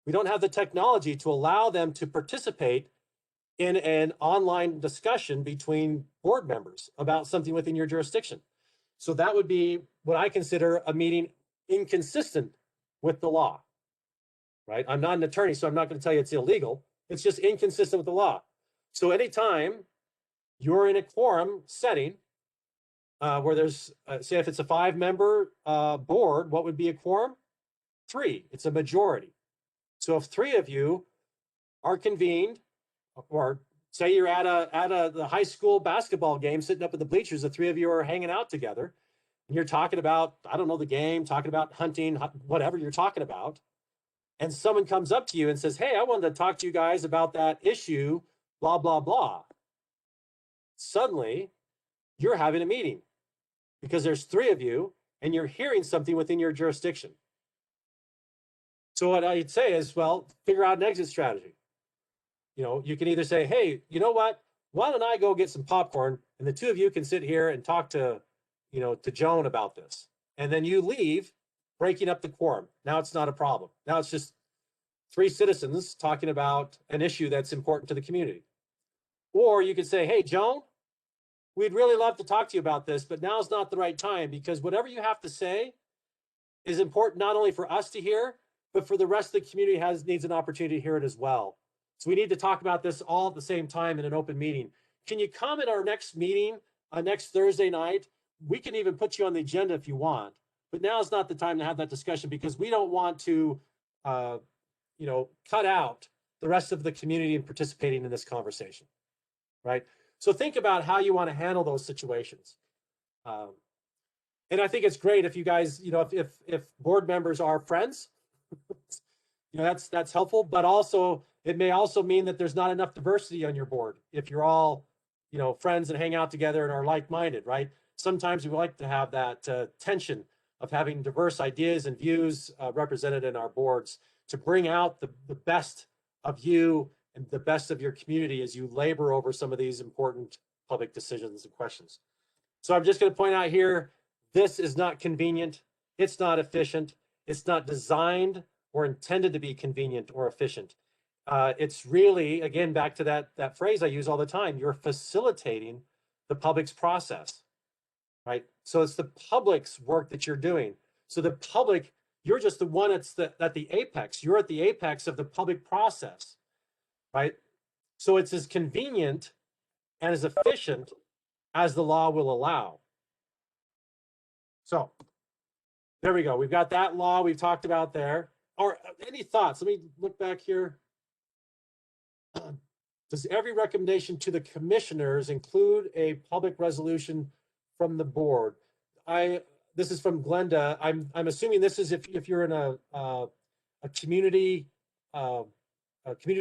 We don't have the technology to allow them to participate in an online discussion between board members about something within your jurisdiction. So that would be what I consider a meeting inconsistent with the law, right? I'm not an attorney, so I'm not going to tell you it's illegal. It's just inconsistent with the law. So anytime you're in a quorum setting where there's, say if it's a 5-member board, what would be a quorum? 3. It's a majority. So if 3 of you are convened, or say you're at the high school basketball game, sitting up in the bleachers, the 3 of you are hanging out together, and you're talking about, I don't know, the game, talking about hunting, whatever you're talking about, and someone comes up to you and says, hey, I wanted to talk to you guys about that issue, blah, blah, blah. Suddenly, you're having a meeting because there's 3 of you and you're hearing something within your jurisdiction. So what I'd say is, well, figure out an exit strategy. You know, you can either say, hey, you know what? Why don't I go get some popcorn and the 2 of you can sit here and talk to, you know, to Joan about this. And then you leave, breaking up the quorum. Now it's not a problem. Now it's just 3 citizens talking about an issue that's important to the community. Or you could say, hey, Joan, we'd really love to talk to you about this, but now's not the right time because whatever you have to say is important not only for us to hear, but for the rest of the community needs an opportunity to hear it as well. So we need to talk about this all at the same time in an open meeting. Can you come at our next meeting, next Thursday night? We can even put you on the agenda if you want, but now is not the time to have that discussion because we don't want to, you know, cut out the rest of the community in participating in this conversation, right? So think about how you want to handle those situations. And I think it's great if you guys, you know, if board members are friends, you know, that's helpful, but also it may also mean that there's not enough diversity on your board. If you're all, you know, friends and hang out together and are like-minded, right? Sometimes we like to have that tension of having diverse ideas and views represented in our boards to bring out the best of you and the best of your community as you labor over some of these important public decisions and questions. So I'm just going to point out here, this is not convenient. It's not efficient. It's not designed or intended to be convenient or efficient. It's really, again, back to that phrase I use all the time, you're facilitating the public's process, right? So it's the public's work that you're doing. So the public, you're just the one that's at the apex. You're at the apex of the public process, right? So it's as convenient and as efficient as the law will allow. So there we go. We've got that law we've talked about there. Or any thoughts? Let me look back here. Does every recommendation to the commissioners include a public resolution from the board? This is from Glenda. I'm assuming this is if you're in a community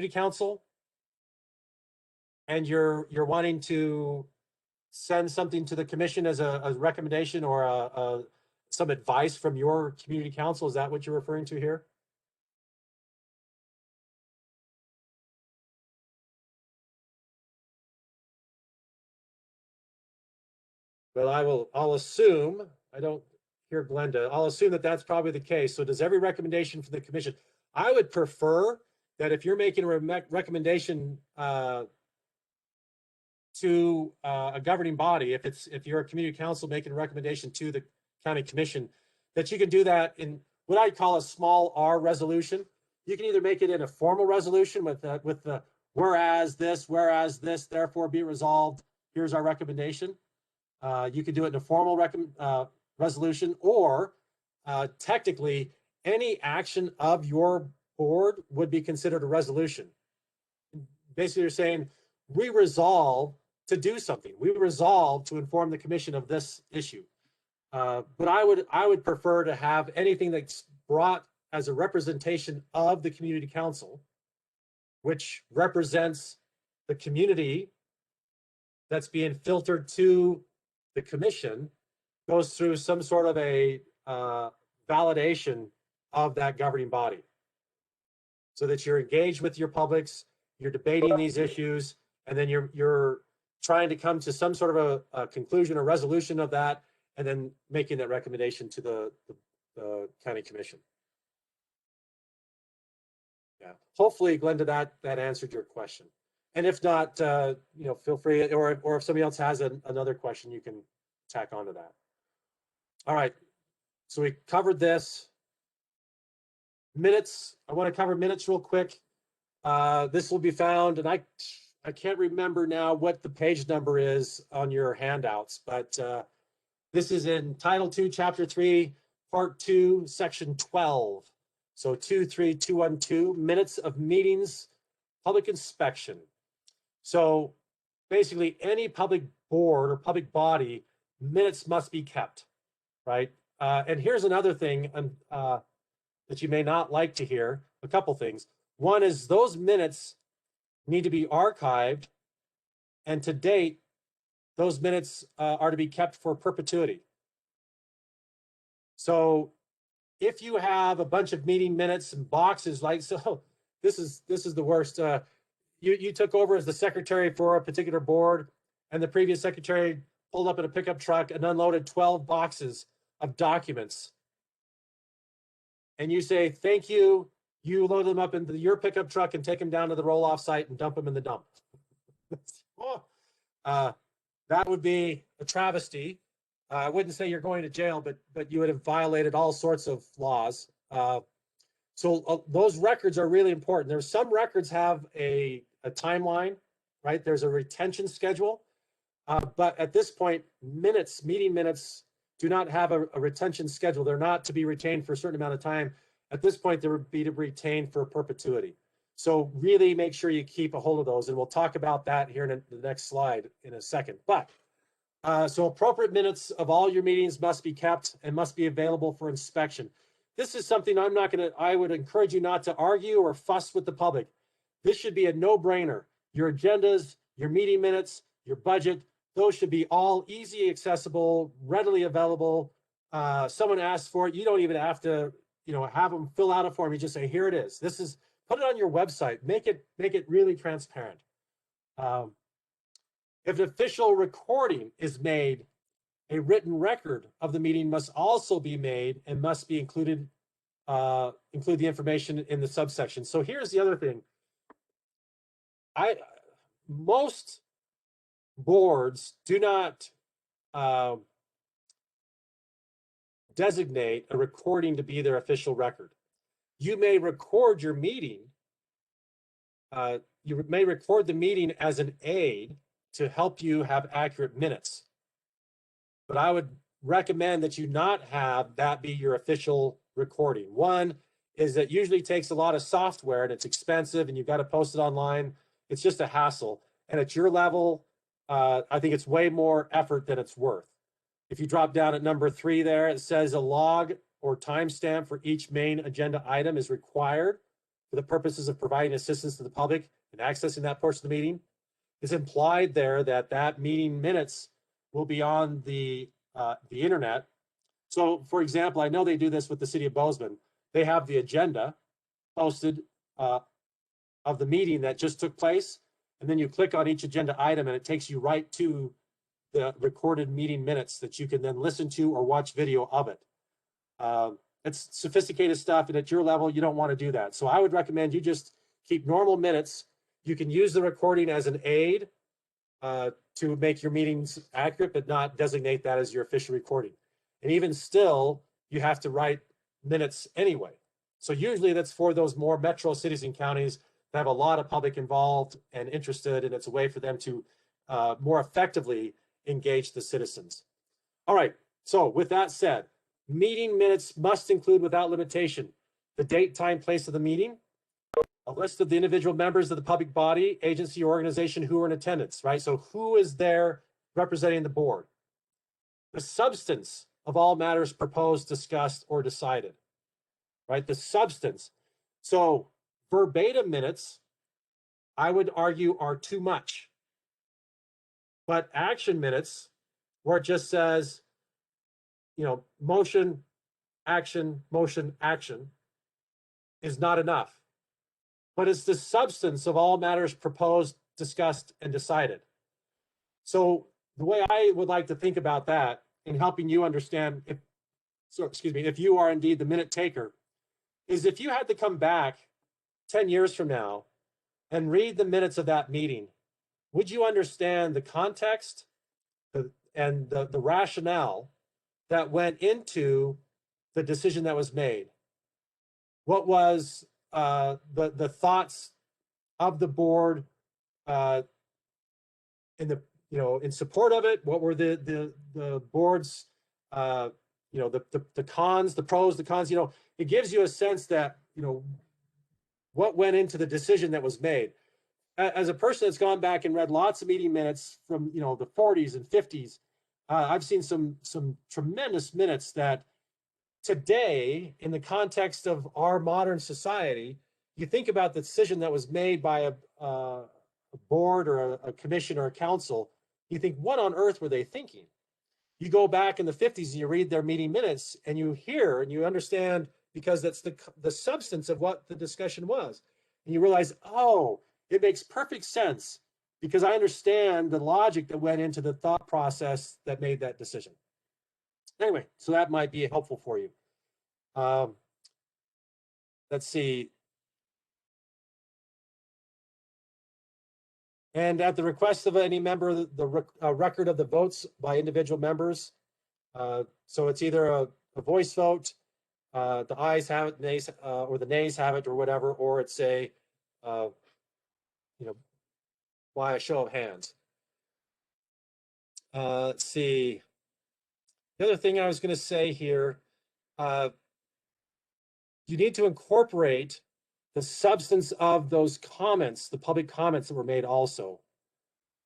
council and you're wanting to send something to the commission as a recommendation or some advice from your community council. Is that what you're referring to here? Well, I'll assume, I don't hear Glenda, I'll assume that that's probably the case. So does every recommendation for the commission, I would prefer that if you're making a recommendation to a governing body, if you're a community council making a recommendation to the county commission, that you can do that in what I call a small R resolution. You can either make it in a formal resolution with the whereas this, therefore be resolved, here's our recommendation. You can do it in a formal resolution, or technically any action of your board would be considered a resolution. Basically, you're saying we resolve to do something. We resolve to inform the commission of this issue. But I would prefer to have anything that's brought as a representation of the community council, which represents the community that's being filtered to the commission, goes through some sort of a validation of that governing body, so that you're engaged with your publics, you're debating these issues, and then you're trying to come to some sort of a conclusion or resolution of that, and then making that recommendation to the county commission. Yeah, hopefully, Glenda, that answered your question. And if not, you know, feel free, or if somebody else has another question, you can tack onto that. All right, so we covered this. Minutes, I want to cover minutes real quick. This will be found, and I can't remember now what the page number is on your handouts, but this is in Title 2, Chapter 3, Part 2, Section 12. So 23212, minutes of meetings, public inspection. So basically any public board or public body, minutes must be kept, right? And here's another thing that you may not like to hear, a couple things. One is those minutes need to be archived, and to date, those minutes are to be kept for perpetuity. So if you have a bunch of meeting minutes and boxes, like, so this is the worst. You took over as the secretary for a particular board, and the previous secretary pulled up in a pickup truck and unloaded 12 boxes of documents. And you say, thank you. You load them up into your pickup truck and take them down to the roll-off site and dump them in the dump. That would be a travesty. I wouldn't say you're going to jail, but you would have violated all sorts of laws. So those records are really important. There's some records have a timeline, right? There's a retention schedule. But at this point, meeting minutes do not have a retention schedule. They're not to be retained for a certain amount of time. At this point, they would be to retain for perpetuity. So really make sure you keep a hold of those. And we'll talk about that here in the next slide in a second. But so appropriate minutes of all your meetings must be kept and must be available for inspection. This is something I would encourage you not to argue or fuss with the public. This should be a no-brainer. Your agendas, your meeting minutes, your budget, those should be all easy, accessible, readily available. Someone asks for it, you don't even have to, have them fill out a form. You just say, here it is. Put it on your website. Make it really transparent. If an official recording is made, a written record of the meeting must also be made and must be include the information in the subsection. So here's the other thing. Most boards do not designate a recording to be their official record. You may record your meeting. You may record the meeting as an aid to help you have accurate minutes. But I would recommend that you not have that be your official recording. One is that usually takes a lot of software and it's expensive and you've got to post it online. It's just a hassle. And at your level, I think it's way more effort than it's worth. If you drop down at number 3 there, it says a log or timestamp for each main agenda item is required for the purposes of providing assistance to the public in accessing that portion of the meeting. It's implied there that meeting minutes will be on the internet. So for example, I know they do this with the city of Bozeman. They have the agenda posted of the meeting that just took place. And then you click on each agenda item and it takes you right to the recorded meeting minutes that you can then listen to or watch video of it. It's sophisticated stuff, and at your level, you don't want to do that. So I would recommend you just keep normal minutes. You can use the recording as an aid to make your meetings accurate, but not designate that as your official recording. And even still, you have to write minutes anyway. So usually that's for those more metro cities and counties that have a lot of public involved and interested, and it's a way for them to more effectively engage the citizens. All right, so with that said, meeting minutes must include without limitation the date, time, place of the meeting, a list of the individual members of the public body, agency, or organization who are in attendance, right? So who is there representing the board? The substance of all matters proposed, discussed, or decided, right? The substance. So verbatim minutes, I would argue, are too much. But action minutes, where it just says, motion, action, is not enough. But it's the substance of all matters proposed, discussed, and decided. So the way I would like to think about that in helping you understand, if you are indeed the minute taker, is if you had to come back 10 years from now and read the minutes of that meeting, would you understand the context and the rationale that went into the decision that was made? What was the thoughts of the board in the, in support of it? What were the board's, the cons, the pros, the cons? It gives you a sense that, what went into the decision that was made. As a person that's gone back and read lots of meeting minutes from, the 40s and 50s, I've seen some tremendous minutes that today, in the context of our modern society, you think about the decision that was made by a board or a commission or a council, you think, what on earth were they thinking? You go back in the 50s and you read their meeting minutes and you hear and you understand, because that's the substance of what the discussion was. And you realize, oh, it makes perfect sense because I understand the logic that went into the thought process that made that decision. Anyway, so that might be helpful for you. Let's see. And at the request of any member, the record of the votes by individual members. So it's either a voice vote, the ayes have it, nays, or the nays have it, or whatever, or it's a, by a show of hands. Let's see. The other thing I was going to say here, you need to incorporate the substance of those comments, the public comments that were made also,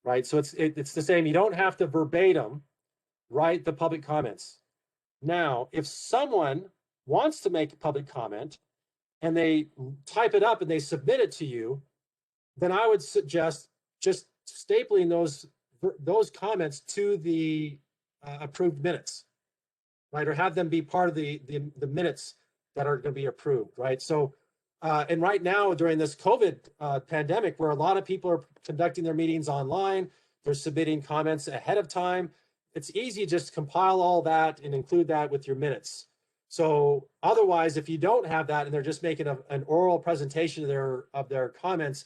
right? So it's the same. You don't have to verbatim write the public comments. Now, if someone wants to make a public comment and they type it up and they submit it to you, then I would suggest just stapling those comments to the approved minutes, right? Or have them be part of the minutes that are going to be approved, right? So, and right now during this COVID pandemic, where a lot of people are conducting their meetings online, they're submitting comments ahead of time, it's easy to just compile all that and include that with your minutes. So otherwise, if you don't have that and they're just making an oral presentation of their comments,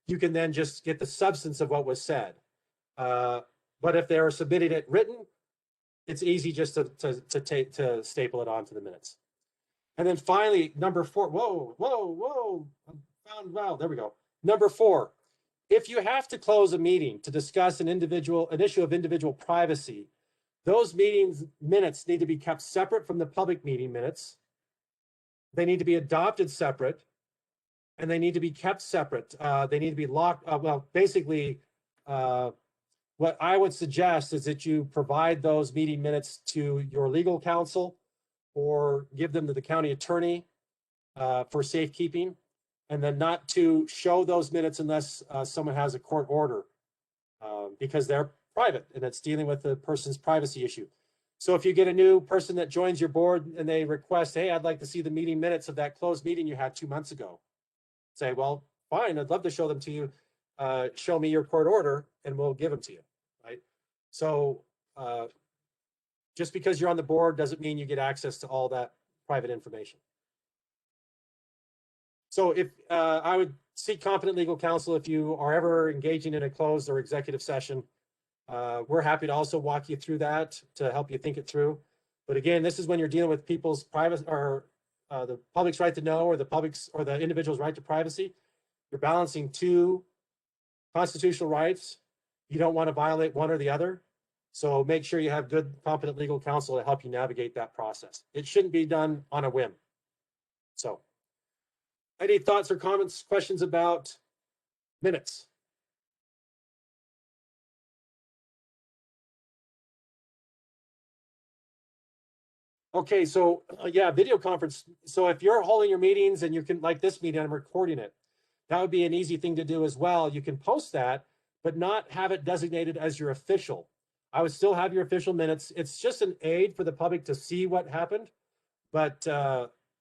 you can then just get the substance of what was said. But if they're submitting it written, it's easy just to staple it onto the minutes. And then finally, number 4, whoa, wow, there we go. Number 4, if you have to close a meeting to discuss an issue of individual privacy, those meetings minutes need to be kept separate from the public meeting minutes. They need to be adopted separate, and they need to be kept separate. They need to be locked. Well, basically, what I would suggest is that you provide those meeting minutes to your legal counsel or give them to the county attorney for safekeeping, and then not to show those minutes unless someone has a court order because they're private and it's dealing with the person's privacy issue. So if you get a new person that joins your board and they request, hey, I'd like to see the meeting minutes of that closed meeting you had 2 months ago. Say, well, fine, I'd love to show them to you. Show me your court order and we'll give them to you, right? So just because you're on the board doesn't mean you get access to all that private information. So if I would seek competent legal counsel if you are ever engaging in a closed or executive session. We're happy to also walk you through that to help you think it through. But again, this is when you're dealing with people's private or the public's right to know or the individual's right to privacy. You're balancing 2 constitutional rights. You don't want to violate one or the other. So make sure you have good, competent legal counsel to help you navigate that process. It shouldn't be done on a whim. So any thoughts or comments, questions about minutes? Okay, so yeah, video conference. So if you're holding your meetings and you can, like this meeting, I'm recording it. That would be an easy thing to do as well. You can post that, but not have it designated as your official. I would still have your official minutes. It's just an aid for the public to see what happened. But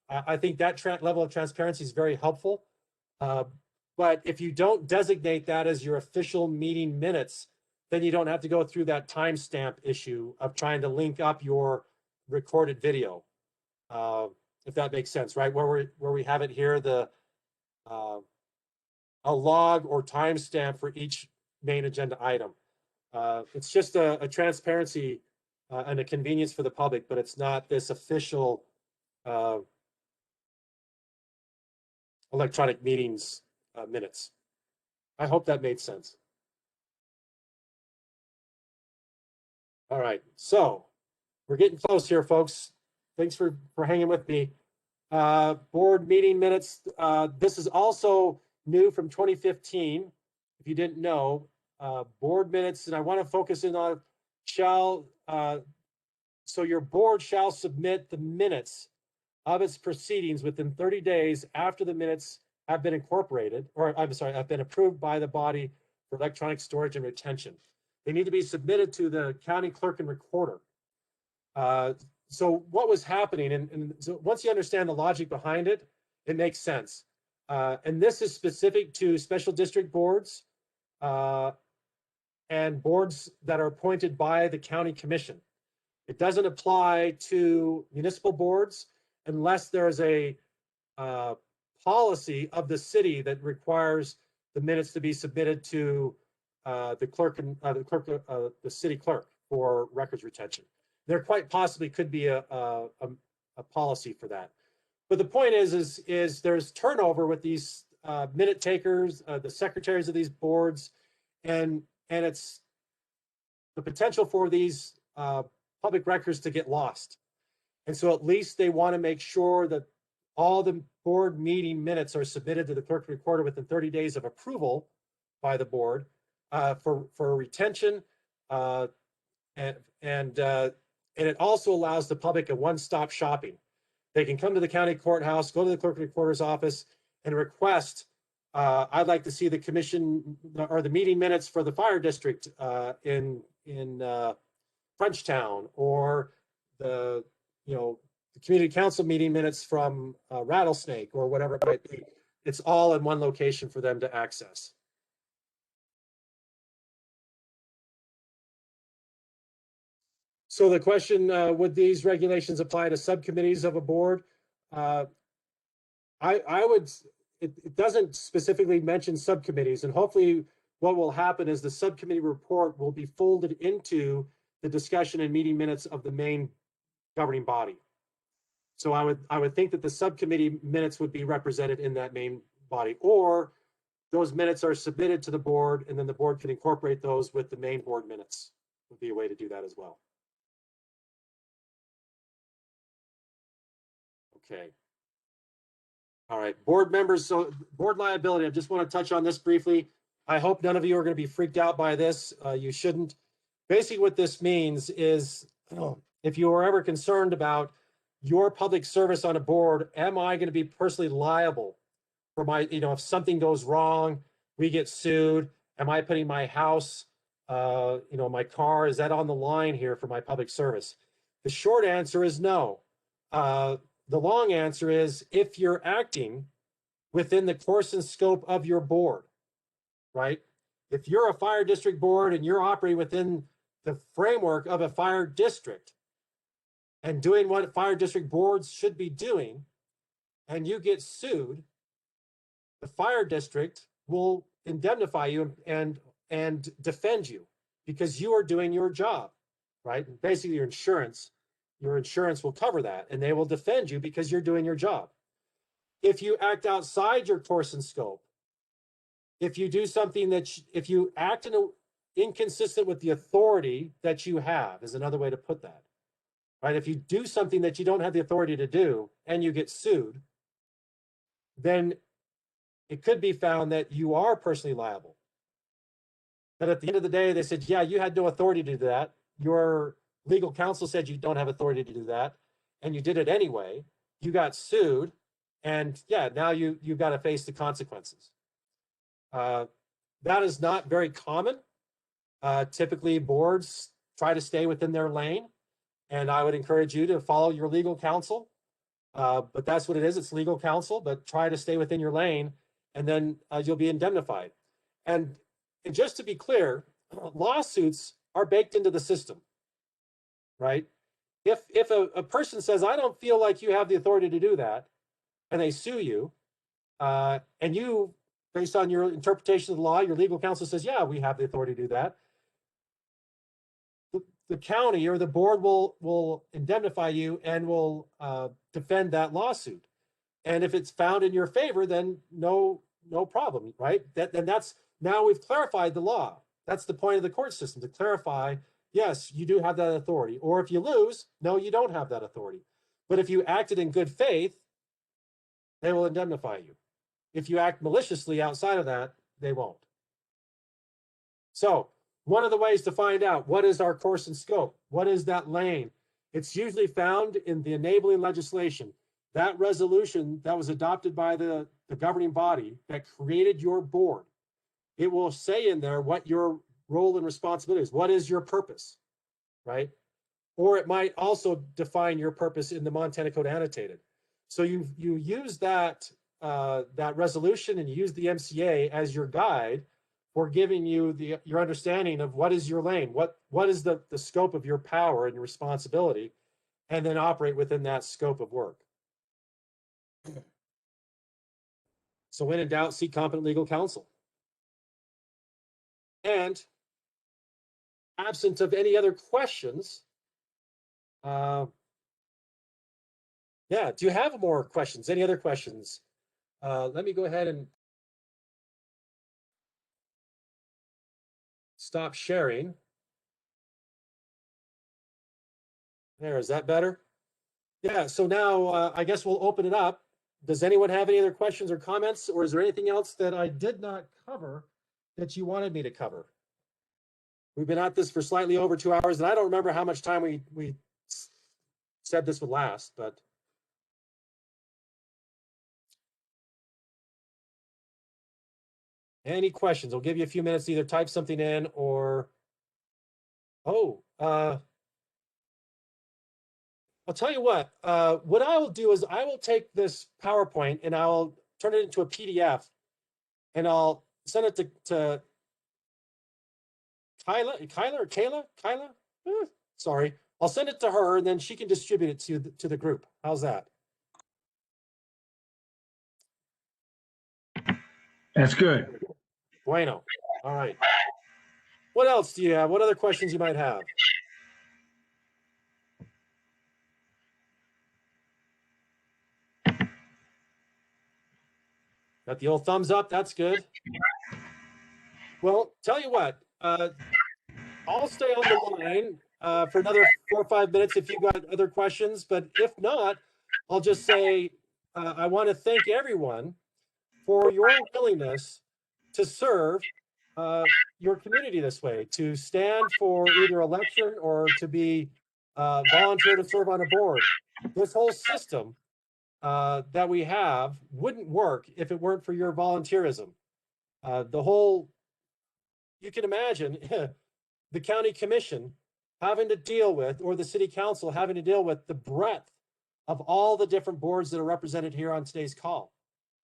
I think that level of transparency is very helpful. But if you don't designate that as your official meeting minutes, then you don't have to go through that timestamp issue of trying to link up your recorded video, if that makes sense, right? Where we have it here, a log or timestamp for each main agenda item. It's just a transparency and a convenience for the public, but it's not this official electronic meetings minutes. I hope that made sense. All right, so we're getting close here, folks. Thanks for hanging with me. Board meeting minutes. This is also new from 2015. If you didn't know, board minutes, and I want to focus in on so your board shall submit the minutes of its proceedings within 30 days after the minutes have been incorporated, or I'm sorry, have been approved by the body for electronic storage and retention. They need to be submitted to the county clerk and recorder. So what was happening, and so once you understand the logic behind it, it makes sense. And this is specific to special district boards and boards that are appointed by the county commission. It doesn't apply to municipal boards unless there's a policy of the city that requires the minutes to be submitted to the clerk and the city clerk for records retention. There quite possibly could be a policy for that. But the point is there's turnover with these minute takers, the secretaries of these boards, and it's the potential for these public records to get lost. And so at least they want to make sure that all the board meeting minutes are submitted to the clerk and recorder within 30 days of approval by the board for retention. And it also allows the public a one-stop shopping. They can come to the county courthouse, go to the clerk and recorder's office, and request, I'd like to see the commission or the meeting minutes for the fire district in Frenchtown, or the community council meeting minutes from Rattlesnake, or whatever it might be. It's all in one location for them to access. So the question, would these regulations apply to subcommittees of a board? I would, it doesn't specifically mention subcommittees, and hopefully what will happen is the subcommittee report will be folded into the discussion and meeting minutes of the main governing body. So I would think that the subcommittee minutes would be represented in that main body, or those minutes are submitted to the board and then the board can incorporate those with the main board minutes. Would be a way to do that as well. Okay. All right, board members. So board liability, I just want to touch on this briefly. I hope none of you are going to be freaked out by this. You shouldn't. Basically what this means is, if you are ever concerned about your public service on a board, am I going to be personally liable for my, if something goes wrong, we get sued, am I putting my house, my car, is that on the line here for my public service? The short answer is no. The long answer is, if you're acting within the course and scope of your board, right? If you're a fire district board and you're operating within the framework of a fire district and doing what fire district boards should be doing, and you get sued, the fire district will indemnify you and defend you because you are doing your job, right? And basically your insurance will cover that, and they will defend you because you're doing your job. If you act outside your course and scope, if you do something if you act inconsistent with the authority that you have, is another way to put that, right? If you do something that you don't have the authority to do and you get sued, then it could be found that you are personally liable. But at the end of the day, they said, yeah, you had no authority to do that. Your legal counsel said you don't have authority to do that, and you did it anyway. You got sued, and yeah, now you've got to face the consequences. That is not very common. Typically, boards try to stay within their lane, and I would encourage you to follow your legal counsel. But that's what it is. It's legal counsel, but try to stay within your lane, and then you'll be indemnified. And just to be clear, lawsuits are baked into the system, right? If a person says, I don't feel like you have the authority to do that, and they sue you, and you, based on your interpretation of the law, your legal counsel says, yeah, we have the authority to do that, the county or the board will indemnify you and will defend that lawsuit. And if it's found in your favor, then no problem, right? Then that's now we've clarified the law. That's the point of the court system, to clarify, yes, you do have that authority. Or if you lose, no, you don't have that authority. But if you acted in good faith, they will indemnify you. If you act maliciously outside of that, they won't. So one of the ways to find out what is our course and scope, what is that lane, it's usually found in the enabling legislation. That resolution that was adopted by the governing body that created your board, it will say in there what your role and responsibility is. What is your purpose, right? Or it might also define your purpose in the Montana Code Annotated. So you use that resolution and you use the MCA as your guide for giving you your understanding of what is your lane, what is the scope of your power and your responsibility, and then operate within that scope of work. So when in doubt, seek competent legal counsel. And absent of any other questions, yeah, do you have more questions? Any other questions? Let me go ahead and stop sharing. There, is that better? Yeah, so now I guess we'll open it up. Does anyone have any other questions or comments, or is there anything else that I did not cover that you wanted me to cover? We've been at this for slightly over 2 hours, and I don't remember how much time we said this would last, but any questions? I'll give you a few minutes to either type something in or, I'll tell you what I will do is I will take this PowerPoint and I'll turn it into a PDF and I'll send it to Kayla? Sorry. I'll send it to her and then she can distribute it to the group. How's that?
That's good.
Bueno. All right. What else do you have? What other questions you might have? Got the old thumbs up. That's good. Well, tell you what, I'll stay on the line for another 4 or 5 minutes if you've got other questions. But if not, I'll just say I want to thank everyone for your willingness to serve your community this way, to stand for either election or to be volunteer to serve on a board. This whole system that we have wouldn't work if it weren't for your volunteerism. You can imagine the county commission having to deal with, or the city council having to deal with the breadth of all the different boards that are represented here on today's call.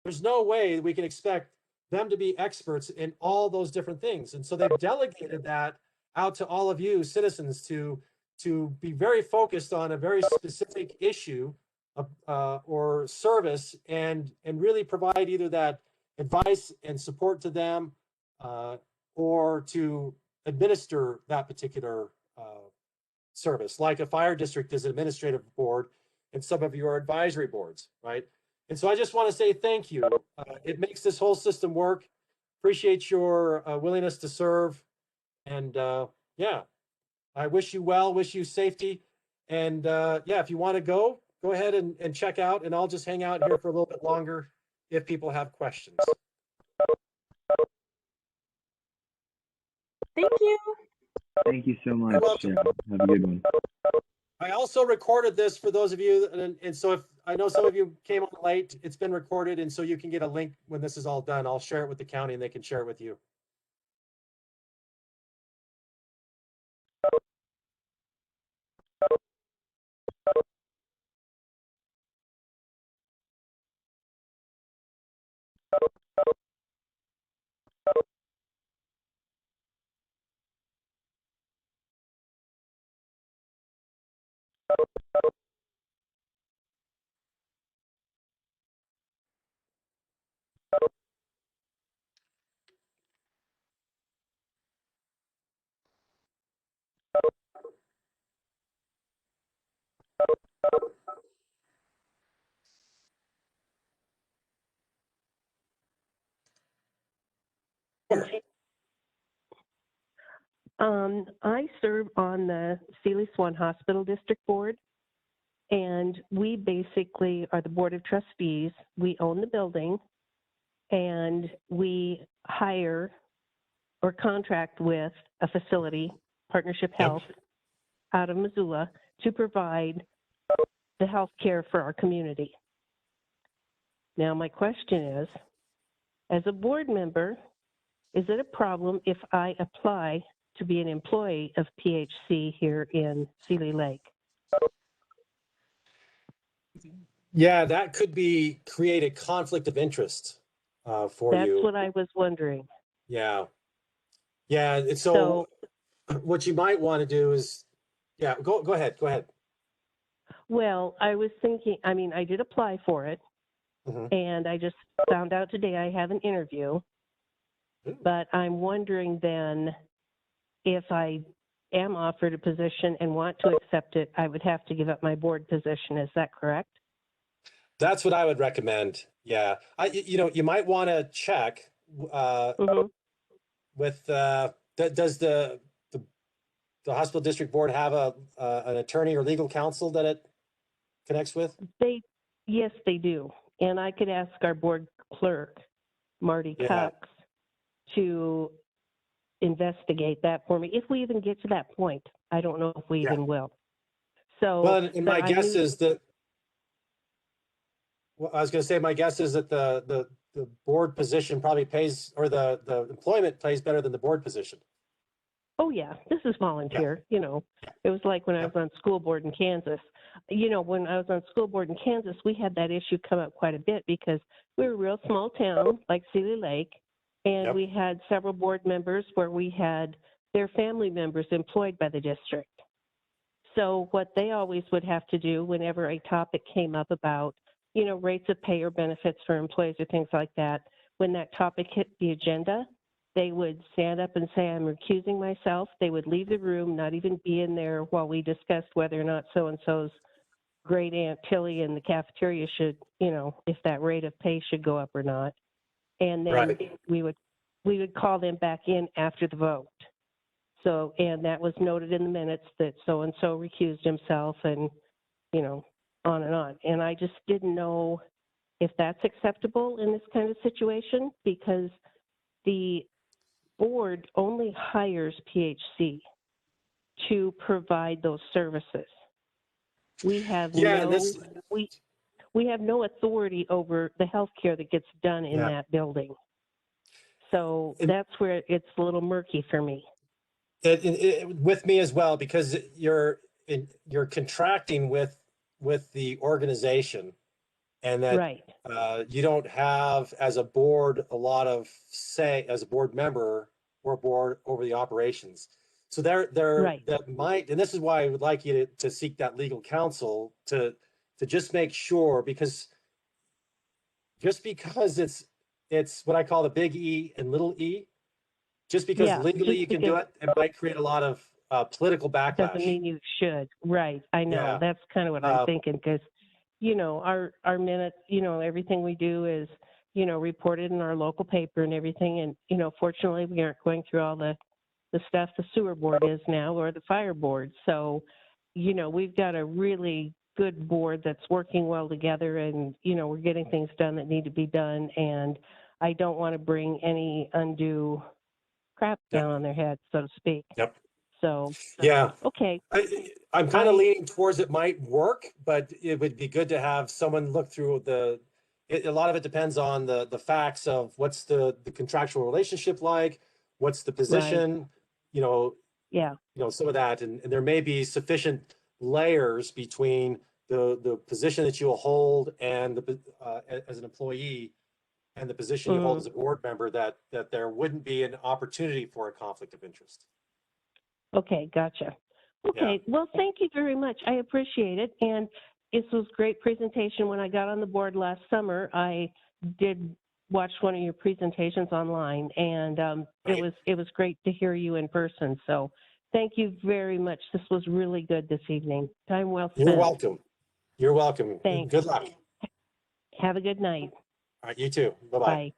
There's no way we can expect them to be experts in all those different things. And so they've delegated that out to all of you citizens to be very focused on a very specific issue or service and really provide either that advice and support to them or to administer that particular service, like a fire district is an administrative board and some of your advisory boards, right? And so I just want to say thank you. It makes this whole system work. Appreciate your willingness to serve. And yeah, I wish you well, wish you safety. And yeah, if you want to go ahead and check out, and I'll just hang out here for a little bit longer if people have questions.
Thank you.
Thank you so much. Have a good one.
I also recorded this for those of you, and so if I know some of you came on late, it's been recorded, and so you can get a link when this is all done. I'll share it with the county and they can share it with you. Sure.
I serve on the Seeley Swan Hospital District Board, and we basically are the Board of Trustees. We own the building, and we hire or contract with a facility, Partnership Health, out of Missoula, to provide the health care for our community. Now, my question is, as a board member, is it a problem if I apply to be an employee of PHC here in Seeley Lake?
Yeah, that could create a conflict of interest for you.
That's what I was wondering.
Yeah. Yeah. And so what you might want to do is, yeah, go ahead. Go ahead.
Well, I was thinking, I mean, I did apply for it, and I just found out today I have an interview. But I'm wondering then, if I am offered a position and want to accept it, I would have to give up my board position. Is that correct?
That's what I would recommend. Yeah. You might want to check with, does the hospital district board have an attorney or legal counsel that it connects with?
Yes, they do. And I could ask our board clerk, Marty Cox, to investigate that for me, if we even get to that point. I don't know if we even will. So,
well, and my guess is that, well, I was going to say, my guess is that the board position probably pays, or the employment pays better than the board position.
Oh yeah, this is volunteer. You know, it was like when I was on school board in Kansas. You know, when I was on school board in Kansas, we had that issue come up quite a bit because we were a real small town like Seeley Lake. And we had several board members where we had their family members employed by the district. So what they always would have to do whenever a topic came up about, you know, rates of pay or benefits for employees or things like that, when that topic hit the agenda, they would stand up and say, I'm recusing myself. They would leave the room, not even be in there while we discussed whether or not so-and-so's great Aunt Tilly in the cafeteria should, you know, if that rate of pay should go up or not. And then we would call them back in after the vote. So, and that was noted in the minutes that so-and-so recused himself, and, you know, on and on. And I just didn't know if that's acceptable in this kind of situation, because the board only hires PHC to provide those services. We have we have no authority over the health care that gets done in that building. So that's where it's a little murky for me.
With me as well, because you're contracting with the organization, and that you don't have, as a board, a lot of say as a board member or board over the operations. So that might, and this is why I would like you to seek that legal counsel to just make sure, because it's what I call the big E and little e. Just because legally you can do it, it might create a lot of political backlash.
Doesn't mean you should. Right. I know. Yeah. That's kind of what I'm thinking, because, you know, our minutes, you know, everything we do is, you know, reported in our local paper and everything. And, you know, fortunately, we aren't going through all the stuff the sewer board is now, or the fire board. So, you know, we've got a really good board that's working well together, and, you know, we're getting things done that need to be done. And I don't want to bring any undue crap down on their heads, so to speak. So okay.
I'm kind of leaning towards it might work, but it would be good to have someone look through a lot of it depends on the facts of what's the contractual relationship like, what's the position, you know, some of that, and there may be sufficient layers between the position that you will hold and as an employee, and the position you hold as a board member, that there wouldn't be an opportunity for a conflict of interest.
Okay, gotcha. Okay, well, thank you very much. I appreciate it. And this was a great presentation. When I got on the board last summer, I did watch one of your presentations online, and it was great to hear you in person. So thank you very much. This was really good this evening. Time well spent.
You're welcome. You're welcome.
Thanks.
Good luck.
Have a good night.
All right, you too. Bye-bye.
Bye.